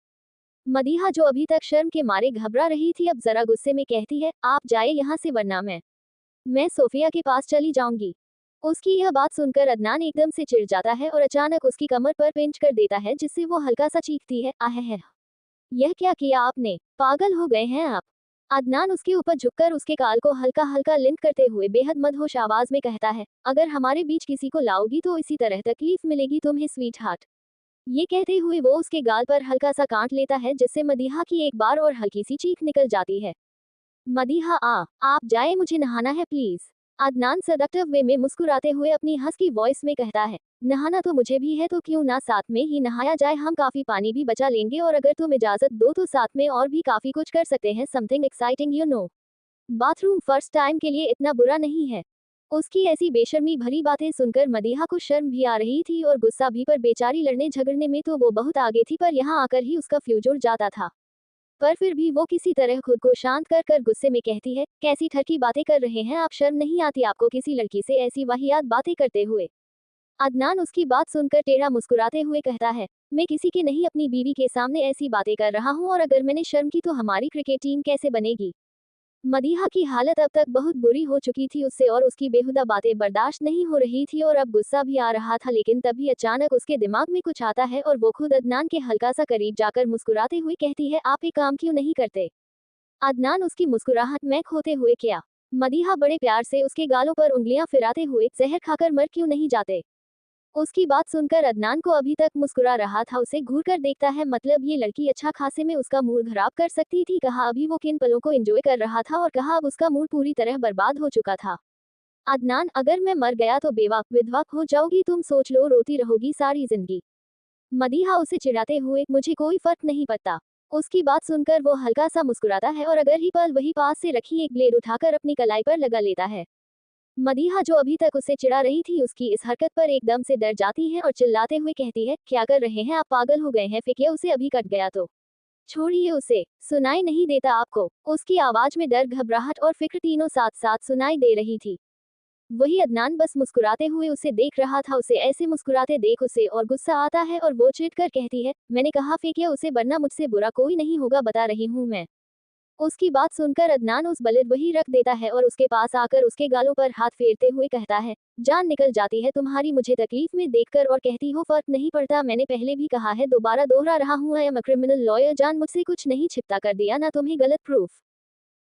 मदीहा जो अभी तक शर्म के मारे घबरा रही थी अब जरा गुस्से में कहती है, आप जाए यहाँ से, वरना मैं सोफिया के पास चली जाऊंगी। उसकी यह बात सुनकर अदनान एकदम से चिढ़ जाता है और अचानक उसकी कमर पर पिंच कर देता है, जिससे वो हल्का सा चीखती है, आहे है। यह क्या किया आपने? पागल हो गए हैं आप? अदनान उसके ऊपर झुककर उसके गाल को हल्का हल्का लिंक करते हुए बेहद मदहोश आवाज में कहता है, अगर हमारे बीच किसी को लाओगी तो इसी तरह तकलीफ मिलेगी तुम्हें, स्वीट हार्ट। ये कहते हुए वो उसके गाल पर हल्का सा काट लेता है, जिससे मदीहा की एक बार और हल्की सी चीख निकल जाती है। मदीहा, आप जाए, मुझे नहाना है प्लीज। अदनान सेडक्टिव वे में मुस्कुराते हुए अपनी हंसकी वॉइस में कहता है, नहाना तो मुझे भी है, तो क्यों ना साथ में ही नहाया जाए, हम काफी पानी भी बचा लेंगे और अगर तुम इजाजत दो तो साथ में और भी काफी कुछ कर सकते हैं, something exciting you know. Bathroom first time के लिए इतना बुरा नहीं है। उसकी ऐसी बेशर्मी भरी बातें सुनकर मदीहा को शर्म भी आ रही थी और गुस्सा भी, पर बेचारी लड़ने झगड़ने में तो वो बहुत आगे थी, पर यहाँ आकर ही उसका फ्यूज उड़ जाता था। पर फिर भी वो किसी तरह खुद को शांत कर कर गुस्से में कहती है, कैसी ठरकी बातें कर रहे हैं आप, शर्म नहीं आती आपको किसी लड़की से ऐसी वाहियात बातें करते हुए? अदनान उसकी बात सुनकर टेढ़ा मुस्कुराते हुए कहता है, मैं किसी के नहीं, अपनी बीवी के सामने ऐसी बातें कर रहा हूँ, और अगर मैंने शर्म की तो हमारी क्रिकेट टीम कैसे बनेगी? मदीहा की हालत अब तक बहुत बुरी हो चुकी थी, उससे और उसकी बेहुदा बातें बर्दाश्त नहीं हो रही थी और अब गुस्सा भी आ रहा था, लेकिन तभी अचानक उसके दिमाग में कुछ आता है और वो खुद अदनान के हल्का सा करीब जाकर मुस्कुराते हुए कहती है, आप एक काम क्यों नहीं करते? अदनान उसकी मुस्कुराहट में खोते हुए, क्या? मदीहा बड़े प्यार से उसके गालों पर उंगलियां फिराते हुए, जहर खाकर मर क्यों नहीं जाते? उसकी बात सुनकर अदनान को अभी तक मुस्कुरा रहा था उसे घूर कर देखता है, मतलब ये लड़की अच्छा खासे में उसका मूड खराब कर सकती थी। कहा अभी वो किन पलों को एंजॉय कर रहा था और कहा अब उसका मूड पूरी तरह बर्बाद हो चुका था। अदनान, अगर मैं मर गया तो बेवा विधवा हो जाओगी तुम, सोच लो, रोती रहोगी सारी जिंदगी। मदीहा उसे चिढ़ाते हुए, मुझे कोई फर्क नहीं पड़ता। उसकी बात सुनकर वो हल्का सा मुस्कुराता है और अगर ही पल वही पास से रखी एक ब्लेड उठाकर अपनी कलाई पर लगा लेता है। मदीहा जो अभी तक उसे चिढ़ा रही थी उसकी इस हरकत पर एकदम से डर जाती है और चिल्लाते हुए कहती है, क्या कर रहे हैं आप, पागल हो गए हैं? फेंकिए उसे, अभी कट गया तो छोड़िए उसे, सुनाई नहीं देता आपको? उसकी आवाज में डर, घबराहट और फिक्र तीनों साथ साथ सुनाई दे रही थी। वही अदनान बस मुस्कुराते हुए उसे देख रहा था। उसे ऐसे मुस्कुराते देख उसे और गुस्सा आता है और वो चिढ़ कर कहती है, मैंने कहा फेंकिए उसे, वरना मुझसे बुरा कोई नहीं होगा, बता रही हूँ मैं। उसकी बात सुनकर अदनान उस बलिद वही रख देता है और उसके पास आकर उसके गालों पर हाथ फेरते हुए कहता है, जान निकल जाती है तुम्हारी मुझे तकलीफ में देखकर और कहती हो फर्क नहीं पड़ता, मैंने पहले भी कहा है दोबारा दोहरा रहा हूँ, I am a criminal lawyer, जान मुझसे कुछ नहीं छिपता कर दिया ना तुम्हें गलत प्रूफ।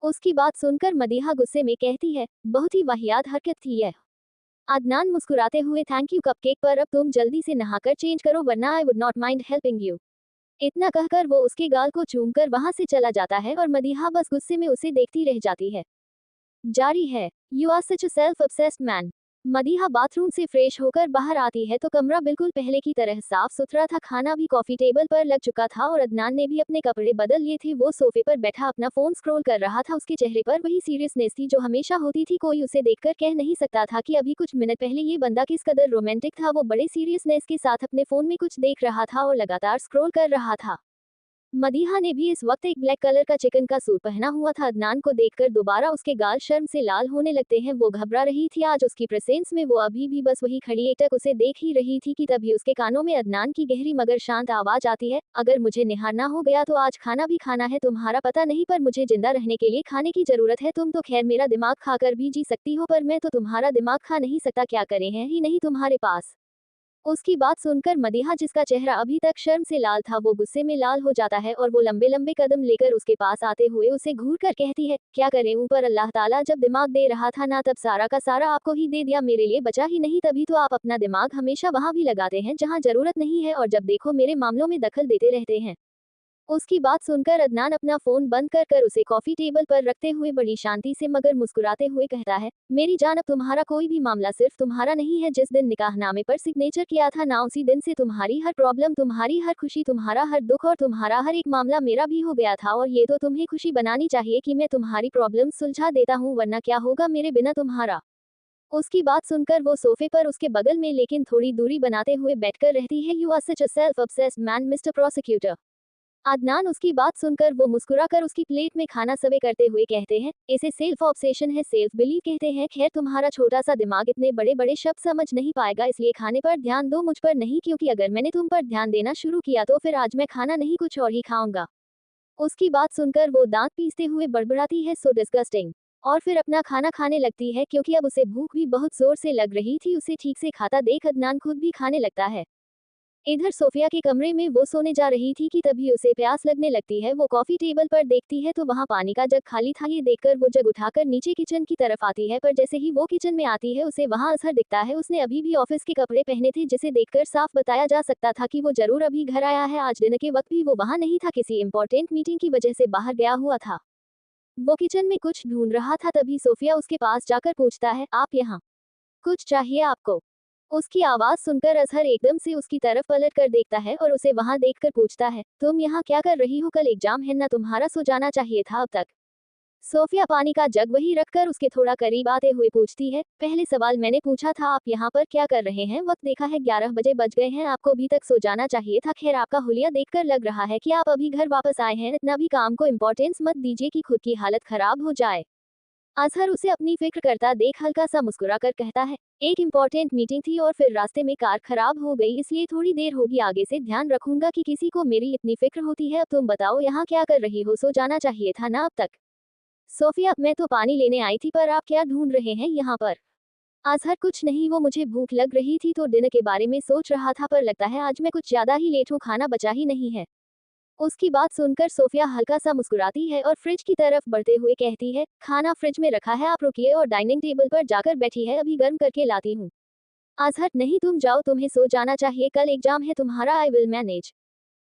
उसकी बात सुनकर मदीहा गुस्से में कहती है, बहुत ही वाहियात हरकत थी यह। अदनान मुस्कुराते हुए, थैंक यू कपकेक, पर अब तुम जल्दी से नहाकर चेंज करो वरना I would not mind helping you. इतना कहकर वो उसके गाल को चूमकर वहां से चला जाता है और मदीहा बस गुस्से में उसे देखती रह जाती है। जारी है, you are such a self obsessed man. Madiha bathroom से फ्रेश होकर बाहर आती है तो कमरा बिल्कुल पहले की तरह साफ सुथरा था, खाना भी कॉफी टेबल पर लग चुका था और अदनान ने भी अपने कपड़े बदल लिए थे। वो सोफे पर बैठा अपना फोन स्क्रॉल कर रहा था, उसके चेहरे पर वही सीरियसनेस थी जो हमेशा होती थी, कोई उसे देखकर कह नहीं सकता था कि अभी कुछ मिनट पहले ये बंदा किस कदर रोमांटिक था। वो बड़े सीरियसनेस के साथ अपने फोन में कुछ देख रहा था और लगातार स्क्रॉल कर रहा था। मदीहा ने भी इस वक्त एक ब्लैक कलर का चिकन का सूट पहना हुआ था। अदनान को देखकर दोबारा उसके गाल शर्म से लाल होने लगते हैं, वो घबरा रही थी, आज उसकी प्रेजेंस में वो अभी भी बस वही खड़ी एकटक उसे देख ही रही थी कि तभी उसके कानों में अदनान की गहरी मगर शांत आवाज आती है, अगर मुझे निहारना हो गया तो आज खाना भी खाना है तुम्हारा, पता नहीं पर मुझे जिंदा रहने के लिए खाने की जरूरत है, तुम तो खैर मेरा दिमाग खाकर भी जी सकती हो पर मैं तो तुम्हारा दिमाग खा नहीं सकता, क्या करें हैं ही नहीं तुम्हारे पास। उसकी बात सुनकर मदीहा, जिसका चेहरा अभी तक शर्म से लाल था, वो गुस्से में लाल हो जाता है और वो लंबे लंबे कदम लेकर उसके पास आते हुए उसे घूर कर कहती है, क्या करें, ऊपर अल्लाह ताला जब दिमाग दे रहा था ना तब सारा का सारा आपको ही दे दिया, मेरे लिए बचा ही नहीं, तभी तो आप अपना दिमाग हमेशा वहां भी लगाते हैं जहां जरूरत नहीं है और जब देखो मेरे मामलों में दखल देते रहते हैं। उसकी बात सुनकर अदनान अपना फोन बंद कर उसे कॉफी टेबल पर रखते हुए बड़ी शांति से मगर मुस्कुराते हुए कहता है, मेरी जान अब तुम्हारा कोई भी मामला सिर्फ तुम्हारा नहीं है, जिस दिन निकाहनामे पर सिग्नेचर किया था ना उसी दिन से तुम्हारी हर प्रॉब्लम, तुम्हारी हर खुशी, तुम्हारा हर दुख और तुम्हारा हर एक मामला मेरा भी हो गया था और ये तो तुम्हें खुशी बनानी चाहिए कि मैं तुम्हारी प्रॉब्लम सुलझा देता हूँ, वरना क्या होगा मेरे बिना तुम्हारा। उसकी बात सुनकर वो सोफे पर उसके बगल में लेकिन थोड़ी दूरी बनाते हुए बैठकर रहती है, you are such a self obsessed man mister prosecutor. Adnan उसकी बात सुनकर वो मुस्कुराकर उसकी प्लेट में खाना सर्व करते हुए कहते हैं, इसे सेल्फ ऑब्सेशन है, सेल्फ बिलीव कहते हैं, खैर तुम्हारा छोटा सा दिमाग इतने बड़े बड़े शब्द समझ नहीं पाएगा, इसलिए खाने पर ध्यान दो, मुझ पर नहीं, क्योंकि अगर मैंने तुम पर ध्यान देना शुरू किया तो फिर आज मैं खाना नहीं कुछ और ही खाऊंगा। उसकी बात सुनकर वो दांत पीसते हुए बड़बड़ाती है, सो डिस्गस्टिंग, और फिर अपना खाना खाने लगती है क्योंकि अब उसे भूख भी बहुत जोर से लग रही थी। उसे ठीक से खाता देख अदनान खुद भी खाने लगता है। इधर सोफिया के कमरे में वो सोने जा रही थी कि तभी उसे प्यास लगने लगती है, वो कॉफी टेबल पर देखती है तो वहां पानी का जग खाली था, ये देखकर वो जग उठाकर नीचे किचन की तरफ आती है, पर जैसे ही वो किचन में आती है उसे वहां अजहर दिखता है। उसने अभी भी ऑफिस के कपड़े पहने थे, जिसे देखकर साफ बताया जा सकता था कि वो जरूर अभी घर आया है, आज दिन के वक्त भी वो वहां नहीं था, किसी इंपॉर्टेंट मीटिंग की वजह से बाहर गया हुआ था। वो किचन में कुछ ढूंढ रहा था, तभी सोफिया उसके पास जाकर पूछता है, आप यहाँ कुछ चाहिए आपको। उसकी आवाज सुनकर अजहर एकदम से उसकी तरफ पलट कर देखता है और उसे वहां देखकर पूछता है, तुम यहाँ क्या कर रही हो, कल एग्जाम है ना, तुम्हारा सो जाना चाहिए था अब तक। सोफिया पानी का जग वही रखकर उसके थोड़ा करीब आते हुए पूछती है, पहले सवाल मैंने पूछा था आप यहाँ पर क्या कर रहे हैं, वक्त देखा है 11 बजे बज गए हैं, आपको अभी तक सो जाना चाहिए था, खैर आपका हुलिया देखकर लग रहा है कि आप अभी घर वापस आए हैं, इतना भी काम को इम्पोर्टेंस मत दीजिए कि खुद की हालत खराब हो जाए। अजहर उसे अपनी फिक्र करता देख हल्का सा मुस्कुराकर कहता है, एक इम्पोर्टेंट मीटिंग थी और फिर रास्ते में कार खराब हो गई, इसलिए थोड़ी देर होगी, आगे से ध्यान रखूंगा कि किसी को मेरी इतनी फिक्र होती है। अब तुम बताओ यहाँ क्या कर रही हो, सो जाना चाहिए था ना अब तक। सोफिया, मैं तो पानी लेने आई थी, पर आप क्या ढूंढ रहे हैं यहाँ पर। अजहर, कुछ नहीं, वो मुझे भूख लग रही थी तो डिनर के बारे में सोच रहा था, पर लगता है आज मैं कुछ ज्यादा ही लेट हूँ, खाना बचा ही नहीं है। उसकी बात सुनकर सोफिया हल्का सा मुस्कुराती है और फ्रिज की तरफ बढ़ते हुए कहती है, खाना फ्रिज में रखा है, आप रुकिए और डाइनिंग टेबल पर जाकर बैठी है, अभी गर्म करके लाती हूँ। अजहर, नहीं तुम जाओ, तुम्हें सो जाना चाहिए, कल एग्जाम है तुम्हारा, आई विल मैनेज।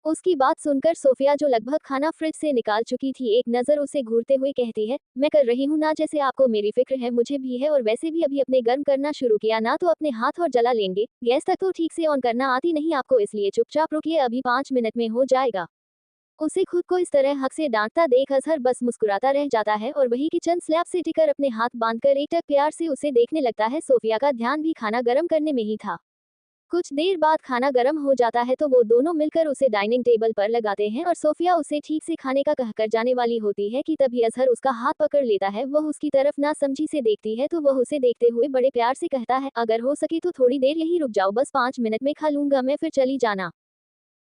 उसकी बात सुनकर सोफिया, जो लगभग खाना फ्रिज से निकाल चुकी थी, एक नजर उसे घूरते हुए कहती है, मैं कर रही हूँ ना, जैसे आपको मेरी फिक्र है मुझे भी है, और वैसे भी अभी अपने गर्म करना शुरू किया ना तो अपने हाथ और जला लेंगे, गैस तक तो ठीक से ऑन करना आती नहीं आपको, इसलिए चुपचाप रुकिए, अभी 5 मिनट में हो जाएगा। उसे खुद को इस तरह हक से डांटता देख अजहर बस मुस्कुराता रह जाता है और वही किचन स्लैब से टिकर अपने हाथ बांधकर एकटक प्यार से उसे देखने लगता है। सोफिया का ध्यान भी खाना गर्म करने में ही था। कुछ देर बाद खाना गर्म हो जाता है तो वो दोनों मिलकर उसे डाइनिंग टेबल पर लगाते हैं और सोफिया उसे ठीक से खाने का कहकर जाने वाली होती है कि तभी अजहर उसका हाथ पकड़ लेता है। वह उसकी तरफ ना समझी से देखती है तो वह उसे देखते हुए बड़े प्यार से कहता है, अगर हो सके तो थोड़ी देर यहीं रुक जाओ, बस 5 मिनट में खा लूंगा मैं, फिर चली जाना।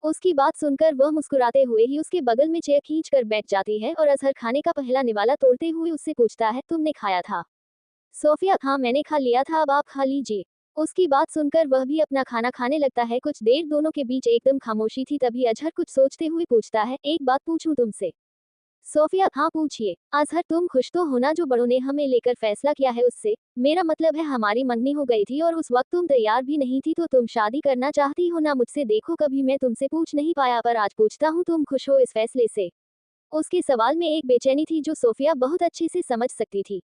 उसकी बात सुनकर वह मुस्कुराते हुए ही उसके बगल में चेयर खींच कर बैठ जाती है और अजहर खाने का पहला निवाला तोड़ते हुए उससे पूछता है, तुमने खाया था? सोफिया, हाँ मैंने खा लिया था, अब आप खा लीजिए। उसकी बात सुनकर वह भी अपना खाना खाने लगता है। कुछ देर दोनों के बीच एकदम खामोशी थी, तभी अजहर कुछ सोचते हुए पूछता है, एक बात पूछूं तुमसे? सोफिया, हाँ पूछिए। अजहर, तुम खुश तो हो ना जो बड़ों ने हमें लेकर फैसला किया है उससे? मेरा मतलब है हमारी मंगनी हो गई थी और उस वक्त तुम तैयार भी नहीं थी, तो तुम शादी करना चाहती हो ना मुझसे? देखो कभी मैं तुमसे पूछ नहीं पाया पर आज पूछता हूँ, तुम खुश हो इस फैसले से? उसके सवाल में एक बेचैनी थी जो सोफिया बहुत अच्छे से समझ सकती थी।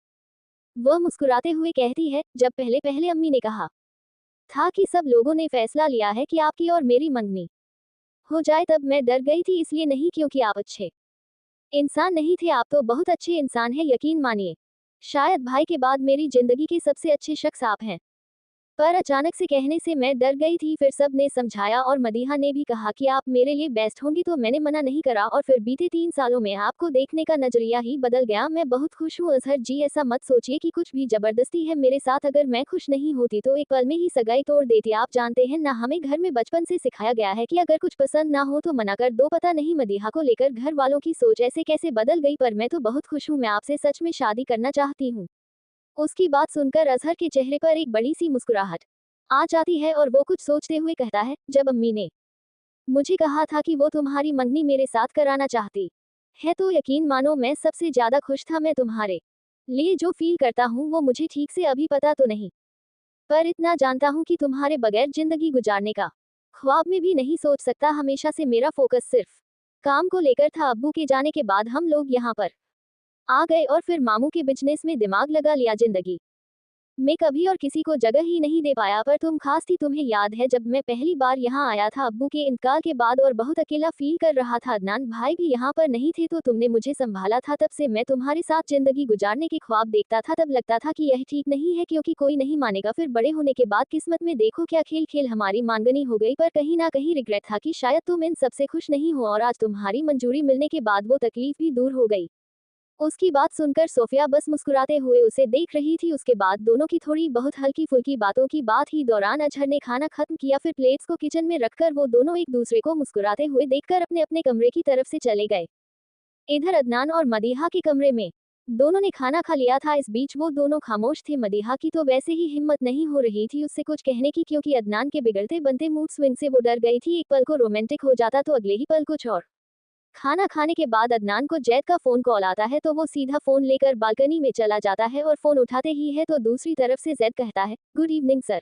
वह मुस्कुराते हुए कहती है, जब पहले पहले अम्मी ने कहा था कि सब लोगों ने फैसला लिया है कि आपकी और मेरी मंगनी हो जाए, तब मैं डर गई थी, इसलिए नहीं क्योंकि आप अच्छे इंसान नहीं थे, आप तो बहुत अच्छे इंसान हैं, यकीन मानिए। शायद भाई के बाद मेरी जिंदगी के सबसे अच्छे शख्स आप हैं। पर अचानक से कहने से मैं डर गई थी, फिर सब ने समझाया और मदीहा ने भी कहा कि आप मेरे लिए बेस्ट होंगी, तो मैंने मना नहीं करा और फिर बीते 3 सालों में आपको देखने का नजरिया ही बदल गया। मैं बहुत खुश हूँ अजहर जी, ऐसा मत सोचिए कि कुछ भी जबरदस्ती है मेरे साथ। अगर मैं खुश नहीं होती तो एक पल में ही सगाई तोड़ देती। आप जानते हैं ना, हमें घर में बचपन से सिखाया गया है कि अगर कुछ पसंद ना हो तो मना कर दो। पता नहीं मदीहा को लेकर घर वालों की सोच ऐसे कैसे बदल गई, पर मैं तो बहुत खुश हूँ, मैं आपसे सच में शादी करना चाहती हूँ। उसकी बात सुनकर अजहर के चेहरे पर एक बड़ी सी मुस्कुराहट आ जाती है और वो कुछ सोचते हुए कहता है, जब अम्मी ने मुझे कहा था कि वो तुम्हारी मंगनी मेरे साथ कराना चाहती है, तो यकीन मानो मैं सबसे ज्यादा खुश था। मैं तुम्हारे लिए जो फील करता हूँ वो मुझे ठीक से अभी पता तो नहीं, पर इतना जानता हूँ कि तुम्हारे बगैर जिंदगी गुजारने का ख्वाब में भी नहीं सोच सकता। हमेशा से मेरा फोकस सिर्फ काम को लेकर था। अब्बू के जाने के बाद हम लोग यहाँ पर आ गए और फिर मामू के बिजनेस में दिमाग लगा लिया। जिंदगी मैं कभी और किसी को जगह ही नहीं दे पाया, पर तुम खास थी। तुम्हें याद है जब मैं पहली बार यहाँ आया था अब्बू के इंतकाल के बाद और बहुत अकेला फील कर रहा था? अदनान भाई भी यहाँ पर नहीं थे, तो तुमने मुझे संभाला था। तब से मैं तुम्हारे साथ जिंदगी गुजारने के ख्वाब देखता था। तब लगता था कि यह ठीक नहीं है क्योंकि कोई नहीं मानेगा, फिर बड़े होने के बाद किस्मत में देखो क्या खेल खेल हमारी मांगनी हो गई। पर कहीं ना कहीं रिग्रेट था कि शायद तुम इन सबसे खुश नहीं हो, और आज तुम्हारी मंजूरी मिलने के बाद वो तकलीफ भी दूर हो गई। उसकी बात सुनकर सोफिया बस मुस्कुराते हुए उसे देख रही थी। उसके बाद दोनों की थोड़ी बहुत हल्की फुल्की बातों की बात ही दौरान अजहर ने खाना खत्म किया, फिर प्लेट्स को किचन में रखकर वो दोनों एक दूसरे को मुस्कुराते हुए देखकर अपने अपने कमरे की तरफ से चले गए। इधर अदनान और मदीहा के कमरे में दोनों ने खाना खा लिया था। इस बीच वो दोनों खामोश थे। मदीहा की तो वैसे ही हिम्मत नहीं हो रही थी उससे कुछ कहने की, क्योंकि अदनान के बिगड़ते बनते मूड स्विंग से वो डर गई थी। एक पल को रोमांटिक हो जाता तो अगले ही पल कुछ और। खाना खाने के बाद अदनान को जैद का फोन कॉल आता है, तो वो सीधा फोन लेकर बालकनी में चला जाता है और फोन उठाते ही है तो दूसरी तरफ से जैद कहता है, गुड इवनिंग सर।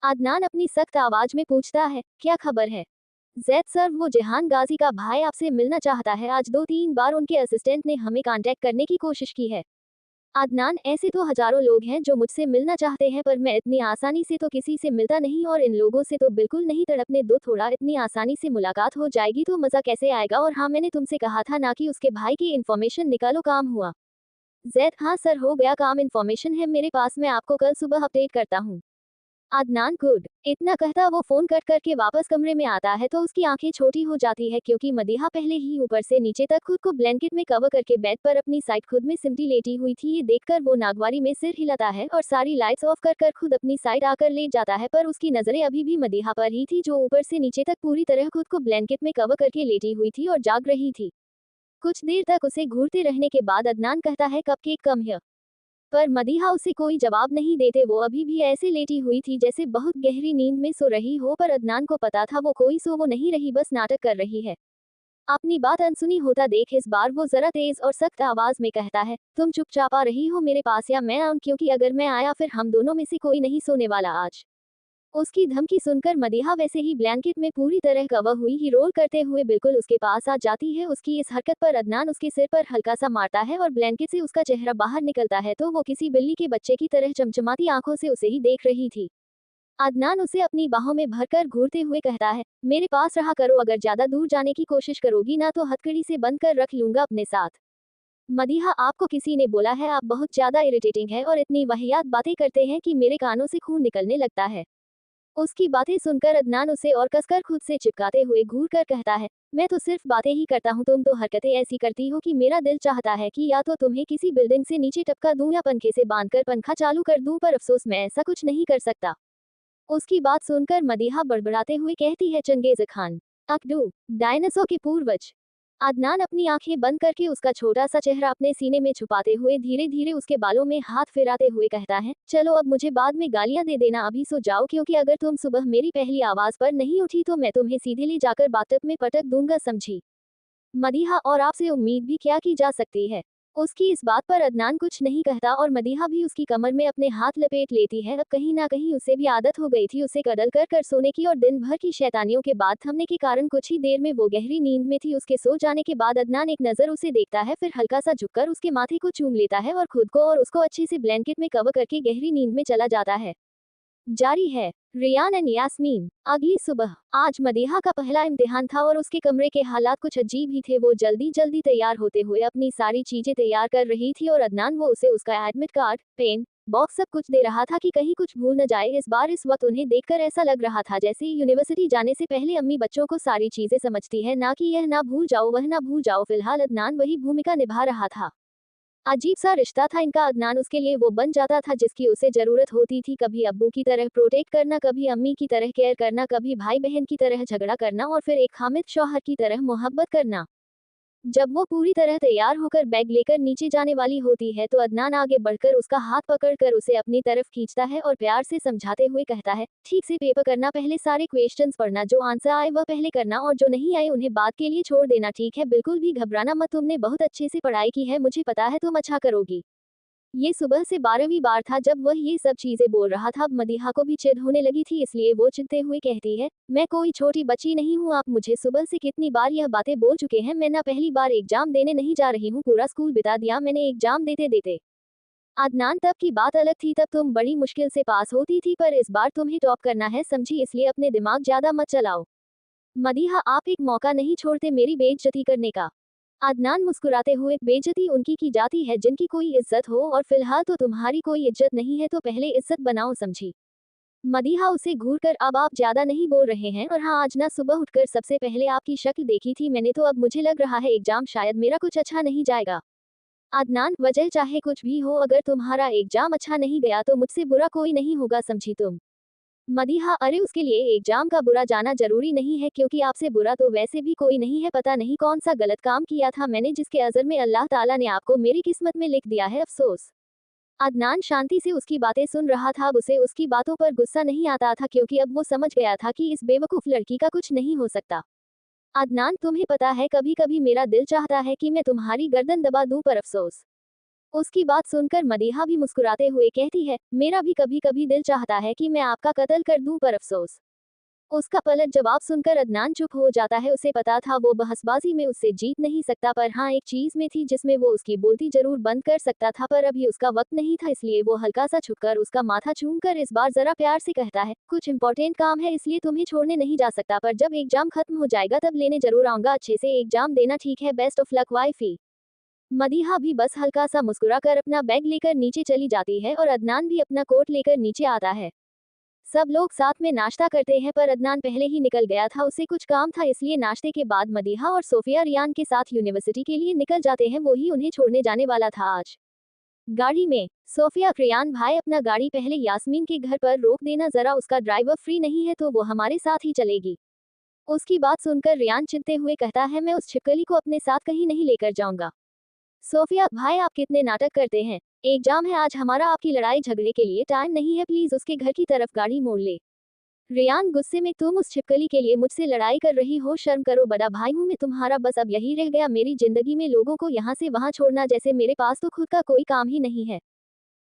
अदनान अपनी सख्त आवाज में पूछता है, क्या खबर है? जैद, सर वो जहान गाजी का भाई आपसे मिलना चाहता है। आज 2-3 बार उनके असिस्टेंट ने हमें कांटेक्ट करने की कोशिश की है। अदनान, ऐसे तो हजारों लोग हैं जो मुझसे मिलना चाहते हैं, पर मैं इतनी आसानी से तो किसी से मिलता नहीं, और इन लोगों से तो बिल्कुल नहीं। तड़पने दो थोड़ा, इतनी आसानी से मुलाकात हो जाएगी तो मजा कैसे आएगा? और हाँ, मैंने तुमसे कहा था ना कि उसके भाई की इन्फॉर्मेशन निकालो। काम हुआ? जैद, हाँ सर हो गया काम, इन्फॉर्मेशन है मेरे पास, मैं आपको कल सुबह अपडेट करता हूँ। अदनान, गुड। इतना कहता वो फोन कट करके वापस कमरे में आता है तो उसकी आंखें छोटी हो जाती है, क्योंकि मदीहा पहले ही ऊपर से नीचे तक खुद को ब्लैंकेट में कवर करके बेड पर अपनी साइड खुद में सिमटी लेटी हुई थी। ये देखकर वो नागवारी में सिर हिलाता है और सारी लाइट्स ऑफ कर कर खुद अपनी साइड आकर लेट जाता है, पर उसकी नजरें अभी भी मदीहा पर ही थी, जो ऊपर से नीचे तक पूरी तरह खुद को ब्लैंकेट में कवर करके लेटी हुई थी और जाग रही थी। कुछ देर तक उसे घूरते रहने के बाद अदनान कहता है, कपकेक कम हियर। पर मदीहा उसे कोई जवाब नहीं देते। वो अभी भी ऐसे लेटी हुई थी जैसे बहुत गहरी नींद में सो रही हो, पर अदनान को पता था वो कोई सो वो नहीं रही, बस नाटक कर रही है। अपनी बात अनसुनी होता देख इस बार वो जरा तेज और सख्त आवाज में कहता है, तुम चुपचाप आ रही हो मेरे पास या मैं आऊं? क्योंकि अगर मैं आया फिर हम दोनों में से कोई नहीं सोने वाला आज। उसकी धमकी सुनकर मदीहा वैसे ही ब्लैंकेट में पूरी तरह कवर हुई ही रोल करते हुए बिल्कुल उसके पास आ जाती है। उसकी इस हरकत पर अदनान उसके सिर पर हल्का सा मारता है और ब्लैंकेट से उसका चेहरा बाहर निकलता है, तो वो किसी बिल्ली के बच्चे की तरह चमचमाती आंखों से उसे ही देख रही थी। अदनान उसे अपनी बाहों में भरकर घूरते हुए कहता है, मेरे पास रहा करो, अगर ज्यादा दूर जाने की कोशिश करोगी ना तो हथकड़ी से बंद कर रख लूंगा अपने साथ। मदीहा, आपको किसी ने बोला है आप बहुत ज्यादा इरिटेटिंग है और इतनी वाहियात बातें करते हैं कि मेरे कानों से खून निकलने लगता है। उसकी बातें सुनकर अदनान उसे और कसकर खुद से चिपकाते हुए घूर कर कहता है, मैं तो सिर्फ बातें ही करता हूँ, तुम तो हरकतें ऐसी करती हो कि मेरा दिल चाहता है कि या तो तुम्हें किसी बिल्डिंग से नीचे टपका दूं या पंखे से बांधकर पंखा चालू कर दूं, पर अफसोस मैं ऐसा कुछ नहीं कर सकता। उसकी बात सुनकर मदीहा बड़बड़ाते हुए कहती है, चंगेज खान, अकडू, डायनासोर के पूर्वज। अदनान अपनी आंखें बंद करके उसका छोटा सा चेहरा अपने सीने में छुपाते हुए धीरे धीरे उसके बालों में हाथ फिराते हुए कहता है, चलो अब मुझे बाद में गालियां दे देना, अभी सो जाओ, क्योंकि अगर तुम सुबह मेरी पहली आवाज पर नहीं उठी तो मैं तुम्हें सीधे ले जाकर बाथटब में पटक दूंगा, समझी। मदीहा, और आपसे उम्मीद भी क्या की जा सकती है। उसकी इस बात पर अदनान कुछ नहीं कहता और मदीहा भी उसकी कमर में अपने हाथ लपेट लेती है। अब कहीं ना कहीं उसे भी आदत हो गई थी उसे कडल कर कर सोने की और दिन भर की शैतानियों के बाद थमने के कारण कुछ ही देर में वो गहरी नींद में थी। उसके सो जाने के बाद अदनान एक नजर उसे देखता है, फिर हल्का सा झुककर उसके माथे को चूम लेता है और खुद को और उसको अच्छे से ब्लैंकेट में कवर करके गहरी नींद में चला जाता है। जारी है। रियान एंड यास्मीन। अगली सुबह आज मदीहा का पहला इम्तिहान था और उसके कमरे के हालात कुछ अजीब ही थे। वो जल्दी जल्दी तैयार होते हुए अपनी सारी चीजें तैयार कर रही थी और अदनान वो उसे उसका एडमिट कार्ड, पेन बॉक्स सब कुछ दे रहा था कि कहीं कुछ भूल न जाए। इस बार इस वक्त उन्हें देखकर ऐसा लग रहा था जैसे यूनिवर्सिटी जाने से पहले अम्मी बच्चों को सारी चीजें समझती है, ना कि यह ना भूल जाओ वह ना भूल जाओ। फिलहाल अदनान वही भूमिका निभा रहा था। अजीब सा रिश्ता था इनका। अदनान उसके लिए वो बन जाता था जिसकी उसे जरूरत होती थी, कभी अब्बू की तरह प्रोटेक्ट करना, कभी अम्मी की तरह केयर करना, कभी भाई बहन की तरह झगड़ा करना और फिर एक हामिद शौहर की तरह मोहब्बत करना। जब वो पूरी तरह तैयार होकर बैग लेकर नीचे जाने वाली होती है तो अदनान आगे बढ़कर उसका हाथ पकड़कर उसे अपनी तरफ खींचता है और प्यार से समझाते हुए कहता है, ठीक से पेपर करना, पहले सारे क्वेश्चंस पढ़ना, जो आंसर आए वह पहले करना और जो नहीं आए उन्हें बाद के लिए छोड़ देना, ठीक है। बिल्कुल भी घबराना मत, तुमने बहुत अच्छे से पढ़ाई की है, मुझे पता है तुम अच्छा करोगी। ये सुबह से 12वीं बार था जब वह ये सब चीजें बोल रहा था। अब मदीहा को भी चिढ़ होने लगी थी, इसलिए वो चिढ़ते हुए कहती है, मैं कोई छोटी बच्ची नहीं हूँ, आप मुझे सुबह से कितनी बार यह बातें बोल चुके हैं। मैं ना पहली बार एग्जाम देने नहीं जा रही हूँ, पूरा स्कूल बिता दिया मैंने एग्जाम देते देते। अदनान, तब की बात अलग थी, तब तुम बड़ी मुश्किल से पास होती थी, पर इस बार तुम्हें टॉप करना है, समझी, इसलिए अपने दिमाग ज्यादा मत चलाओ। मदीहा, आप एक मौका नहीं छोड़ते मेरी बेइज्जती करने का। अदनान मुस्कुराते हुए, बेइज्जती उनकी की जाती है जिनकी कोई इज्जत हो, और फिलहाल तो तुम्हारी कोई इज्जत नहीं है, तो पहले इज्जत बनाओ, समझी। मदीहा उसे घूरकर, अब आप ज्यादा नहीं बोल रहे हैं, और हाँ, आज ना सुबह उठकर सबसे पहले आपकी शक्ल देखी थी मैंने, तो अब मुझे लग रहा है एग्जाम शायद मेरा कुछ अच्छा नहीं जाएगा। अदनान, वजह चाहे कुछ भी हो, अगर तुम्हारा एग्जाम अच्छा नहीं गया तो मुझसे बुरा कोई नहीं होगा, समझी तुम। मदीहा, अरे उसके लिए एग्जाम का बुरा जाना जरूरी नहीं है, क्योंकि आपसे बुरा तो वैसे भी कोई नहीं है। पता नहीं कौन सा गलत काम किया था मैंने जिसके अजर में अल्लाह ताला ने आपको मेरी किस्मत में लिख दिया है, अफसोस। अदनान शांति से उसकी बातें सुन रहा था। अब उसे उसकी बातों पर गुस्सा नहीं आता था, क्योंकि अब वो समझ गया था कि इस बेवकूफ लड़की का कुछ नहीं हो सकता। अदनान, तुम्हें पता है कभी कभी मेरा दिल चाहता है कि मैं तुम्हारी गर्दन दबा दूं, पर अफसोस। उसकी बात सुनकर मदीहा भी मुस्कुराते हुए कहती है, मेरा भी कभी कभी दिल चाहता है कि मैं आपका कत्ल कर दूं, पर अफसोस। उसका पलट जवाब सुनकर अदनान चुप हो जाता है। उसे पता था वो बहसबाजी में उससे जीत नहीं सकता, पर हाँ, एक चीज में थी जिसमें वो उसकी बोलती जरूर बंद कर सकता था, पर अभी उसका वक्त नहीं था, इसलिए वो हल्का सा झुककर उसका माथा चूमकर इस बार जरा प्यार से कहता है, कुछ इंपॉर्टेंट काम है इसलिए तुम्हें छोड़ने नहीं जा सकता, पर जब एग्जाम खत्म हो जाएगा तब लेने जरूर आऊंगा, अच्छे से एग्जाम देना, ठीक है, best of luck wifey. Madiha भी बस हल्का सा मुस्कुराकर अपना बैग लेकर नीचे चली जाती है और अदनान भी अपना कोट लेकर नीचे आता है। सब लोग साथ में नाश्ता करते हैं, पर अदनान पहले ही निकल गया था, उसे कुछ काम था, इसलिए नाश्ते के बाद मदीहा और सोफिया रियान के साथ यूनिवर्सिटी के लिए निकल जाते हैं। वो ही उन्हें छोड़ने जाने वाला था। आज गाड़ी में सोफिया, रियान भाई अपना गाड़ी पहले यास्मीन के घर पर रोक देना, जरा उसका ड्राइवर फ्री नहीं है तो वो हमारे साथ ही चलेगी। उसकी बात सुनकर रियान चिढ़ते हुए कहता है, मैं उस छिपकली को अपने साथ कहीं नहीं लेकर जाऊंगा। सोफिया, भाई आप कितने नाटक करते हैं, एग्जाम है आज हमारा, आपकी लड़ाई झगड़े के लिए टाइम नहीं है, प्लीज उसके घर की तरफ गाड़ी मोड़ ले। रियान गुस्से में, तुम उस छिपकली के लिए मुझसे लड़ाई कर रही हो, शर्म करो, बड़ा भाई हूं मैं तुम्हारा, बस अब यही रह गया मेरी जिंदगी में लोगों को यहाँ से वहां छोड़ना, जैसे मेरे पास तो खुद का कोई काम ही नहीं है।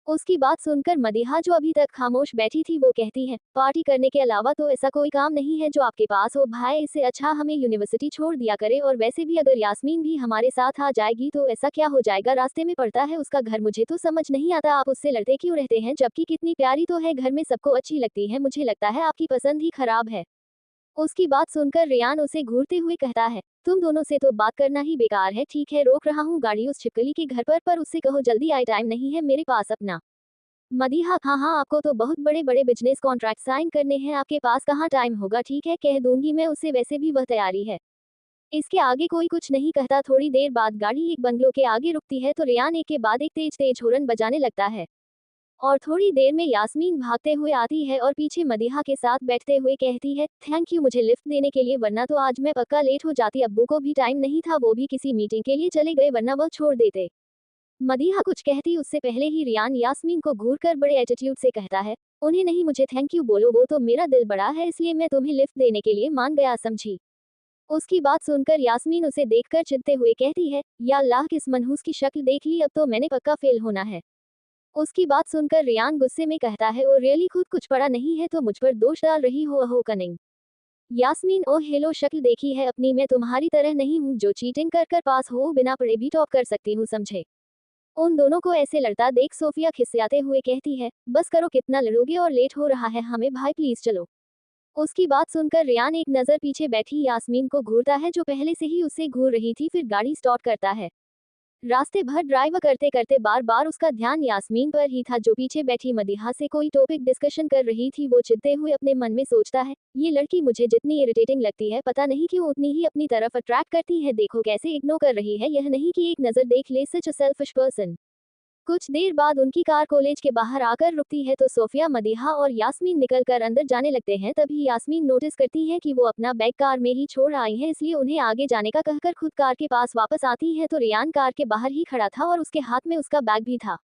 उसकी बात सुनकर मदीहा जो अभी तक खामोश बैठी थी वो कहती है, पार्टी करने के अलावा तो ऐसा कोई काम नहीं है जो आपके पास हो भाई, इससे अच्छा हमें यूनिवर्सिटी छोड़ दिया करे, और वैसे भी अगर यास्मीन भी हमारे साथ आ जाएगी तो ऐसा क्या हो जाएगा, रास्ते में पड़ता है उसका घर, मुझे तो समझ नहीं आता आप उससे लड़ते क्यों रहते हैं, जबकि कितनी प्यारी तो है, घर में सबको अच्छी लगती है, मुझे लगता है आपकी पसंद ही खराब है। उसकी बात सुनकर रियान उसे घूरते हुए कहता है, तुम दोनों से तो बात करना ही बेकार है, ठीक है रोक रहा हूँ गाड़ी उस छिपकली के घर पर उससे कहो जल्दी आए, टाइम नहीं है मेरे पास अपना। मदीहा, हाँ हाँ, आपको तो बहुत बड़े बड़े बिजनेस कॉन्ट्रैक्ट साइन करने हैं, आपके पास कहाँ टाइम होगा, ठीक है कह दूंगी मैं उससे, वैसे भी वह तैयारी है। इसके आगे कोई कुछ नहीं कहता। थोड़ी देर बाद गाड़ी एक बंगलो के आगे रुकती है तो रियान एक के बाद एक तेज तेज हॉर्न बजाने लगता है। और थोड़ी देर में यास्मीन भागते हुए आती है और पीछे मदीहा के साथ बैठते हुए कहती है, थैंक यू मुझे लिफ्ट देने के लिए, वरना तो आज मैं पक्का लेट हो जाती। अब्बू को भी टाइम नहीं था, वो भी किसी मीटिंग के लिए चले गए, वरना वो छोड़ देते। मदीहा कुछ कहती उससे पहले ही रियान यास्मीन को घूरकर बड़े एटीट्यूड से कहता है, उन्हें नहीं मुझे थैंक यू बोलो, वो तो मेरा दिल बड़ा है इसलिए मैं तुम्हें लिफ्ट देने के लिए मान गया, समझी। उसकी बात सुनकर यास्मीन उसे देखकर चिढ़ते हुए कहती है, या अल्लाह किस मनहूस की शक्ल देख ली, अब तो मैंने पक्का फेल होना है। उसकी बात सुनकर रियान गुस्से में कहता है, ओ रियली खुद कुछ पढ़ा नहीं है तो मुझ पर दोष डाल रही हो कनिंग। यास्मीन, ओ हेलो शक्ल देखी है अपनी, मैं तुम्हारी तरह नहीं हूँ जो चीटिंग कर कर पास हो, बिना पढ़े भी टॉप कर सकती हूँ, समझे। उन दोनों को ऐसे लड़ता देख सोफिया खिसियाते हुए कहती है, बस करो कितना लड़ोगे और लेट हो रहा है हमें भाई, प्लीज चलो। उसकी बात सुनकर रियान एक नजर पीछे बैठी यास्मीन को घूरता है जो पहले से ही उससे घूर रही थी, फिर गाड़ी स्टार्ट करता है। रास्ते भर ड्राइव करते करते बार बार उसका ध्यान यास्मीन पर ही था जो पीछे बैठी मदीहा से कोई टॉपिक डिस्कशन कर रही थी। वो चिढ़ते हुए अपने मन में सोचता है, ये लड़की मुझे जितनी इरिटेटिंग लगती है पता नहीं क्यों उतनी ही अपनी तरफ अट्रैक्ट करती है, देखो कैसे इग्नोर कर रही है, यह नहीं कि एक नजर देख ले, सच अ सेल्फिश पर्सन। कुछ देर बाद उनकी कार कॉलेज के बाहर आकर रुकती है तो सोफिया, मदीहा और यास्मीन निकलकर अंदर जाने लगते हैं। तभी यास्मीन नोटिस करती है कि वो अपना बैग कार में ही छोड़ आई है, इसलिए उन्हें आगे जाने का कहकर खुद कार के पास वापस आती है तो रियान कार के बाहर ही खड़ा था और उसके हाथ में उसका बैग भी था।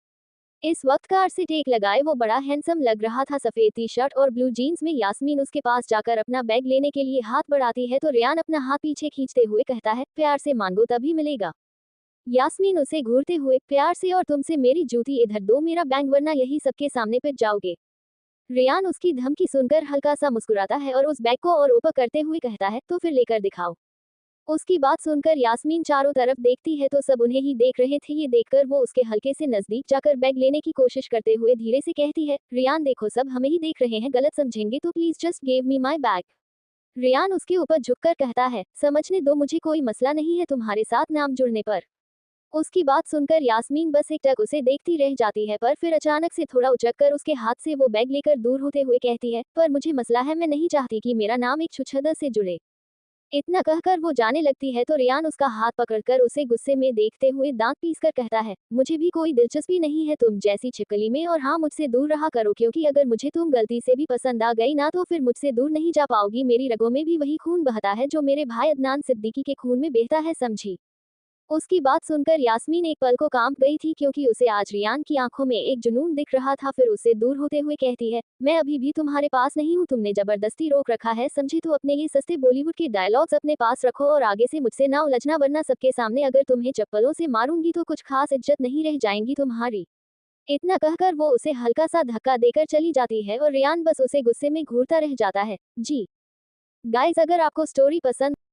इस वक्त कार से टेक लगाए वो बड़ा हैंडसम लग रहा था, सफेद टी शर्ट और ब्लू जीन्स में। यास्मीन उसके पास जाकर अपना बैग लेने के लिए हाथ बढ़ाती है तो रियान अपना हाथ पीछे खींचते हुए कहता है, प्यार से मांगो तभी मिलेगा। यास्मीन उसे घूरते हुए, प्यार से और तुमसे, मेरी जूती इधर दो मेरा बैग, वरना यही सबके सामने पिट जाओगे। रियान उसकी धमकी सुनकर हल्का सा मुस्कुराता है और उस बैग को और ऊपर करते हुए कहता है, तो फिर लेकर दिखाओ। उसकी बात सुनकर यास्मीन चारों तरफ देखती है तो सब उन्हें ही देख रहे थे। ये देखकर वो उसके हल्के से नजदीक जाकर बैग लेने की कोशिश करते हुए धीरे से कहती है, रियान देखो सब हमें ही देख रहे हैं, गलत समझेंगे तो please just give me my bag. Riyan उसके ऊपर झुककर कहता है, समझने दो, मुझे कोई मसला नहीं है तुम्हारे साथ नाम जुड़ने पर। उसकी बात सुनकर यास्मीन बस एक टक उसे देखती रह जाती है, पर फिर अचानक से थोड़ा उचककर उसके हाथ से वो बैग लेकर दूर होते हुए कहती है, पर मुझे मसला है, मैं नहीं चाहती कि मेरा नाम एक छुछंदर से जुड़े। इतना कहकर वो जाने लगती है तो रियान उसका हाथ पकड़कर उसे गुस्से में देखते हुए दांत पीसकर कहता है, मुझे भी कोई दिलचस्पी नहीं है तुम जैसी छिपकली में, और हाँ मुझसे दूर रहा करो, क्योंकि अगर मुझे तुम गलती से भी पसंद आ गई ना तो फिर मुझसे दूर नहीं जा पाओगी। मेरी रगों में भी वही खून बहता है जो मेरे भाई अदनान सिद्दीकी के खून में बहता है, समझी। उसकी बात सुनकर यास्मीन एक पल को कांप गई थी, क्योंकि उसे आज रियान की आंखों में एक जुनून दिख रहा था। फिर उससे दूर होते हुए कहती है, मैं अभी भी तुम्हारे पास नहीं हूँ, तुमने जबरदस्ती रोक रखा है, समझी। तो अपने ये सस्ते बॉलीवुड के डायलॉग्स अपने पास रखो और आगे से मुझसे ना उलझना, वरना सबके सामने अगर तुम्हें चप्पलों से मारूंगी तो कुछ खास इज्जत नहीं रह जाएंगी तुम्हारी। इतना कहकर वो उसे हल्का सा धक्का देकर चली जाती है और रियान बस उसे गुस्से में घूरता रह जाता है। जी गाइस, अगर आपको स्टोरी पसंद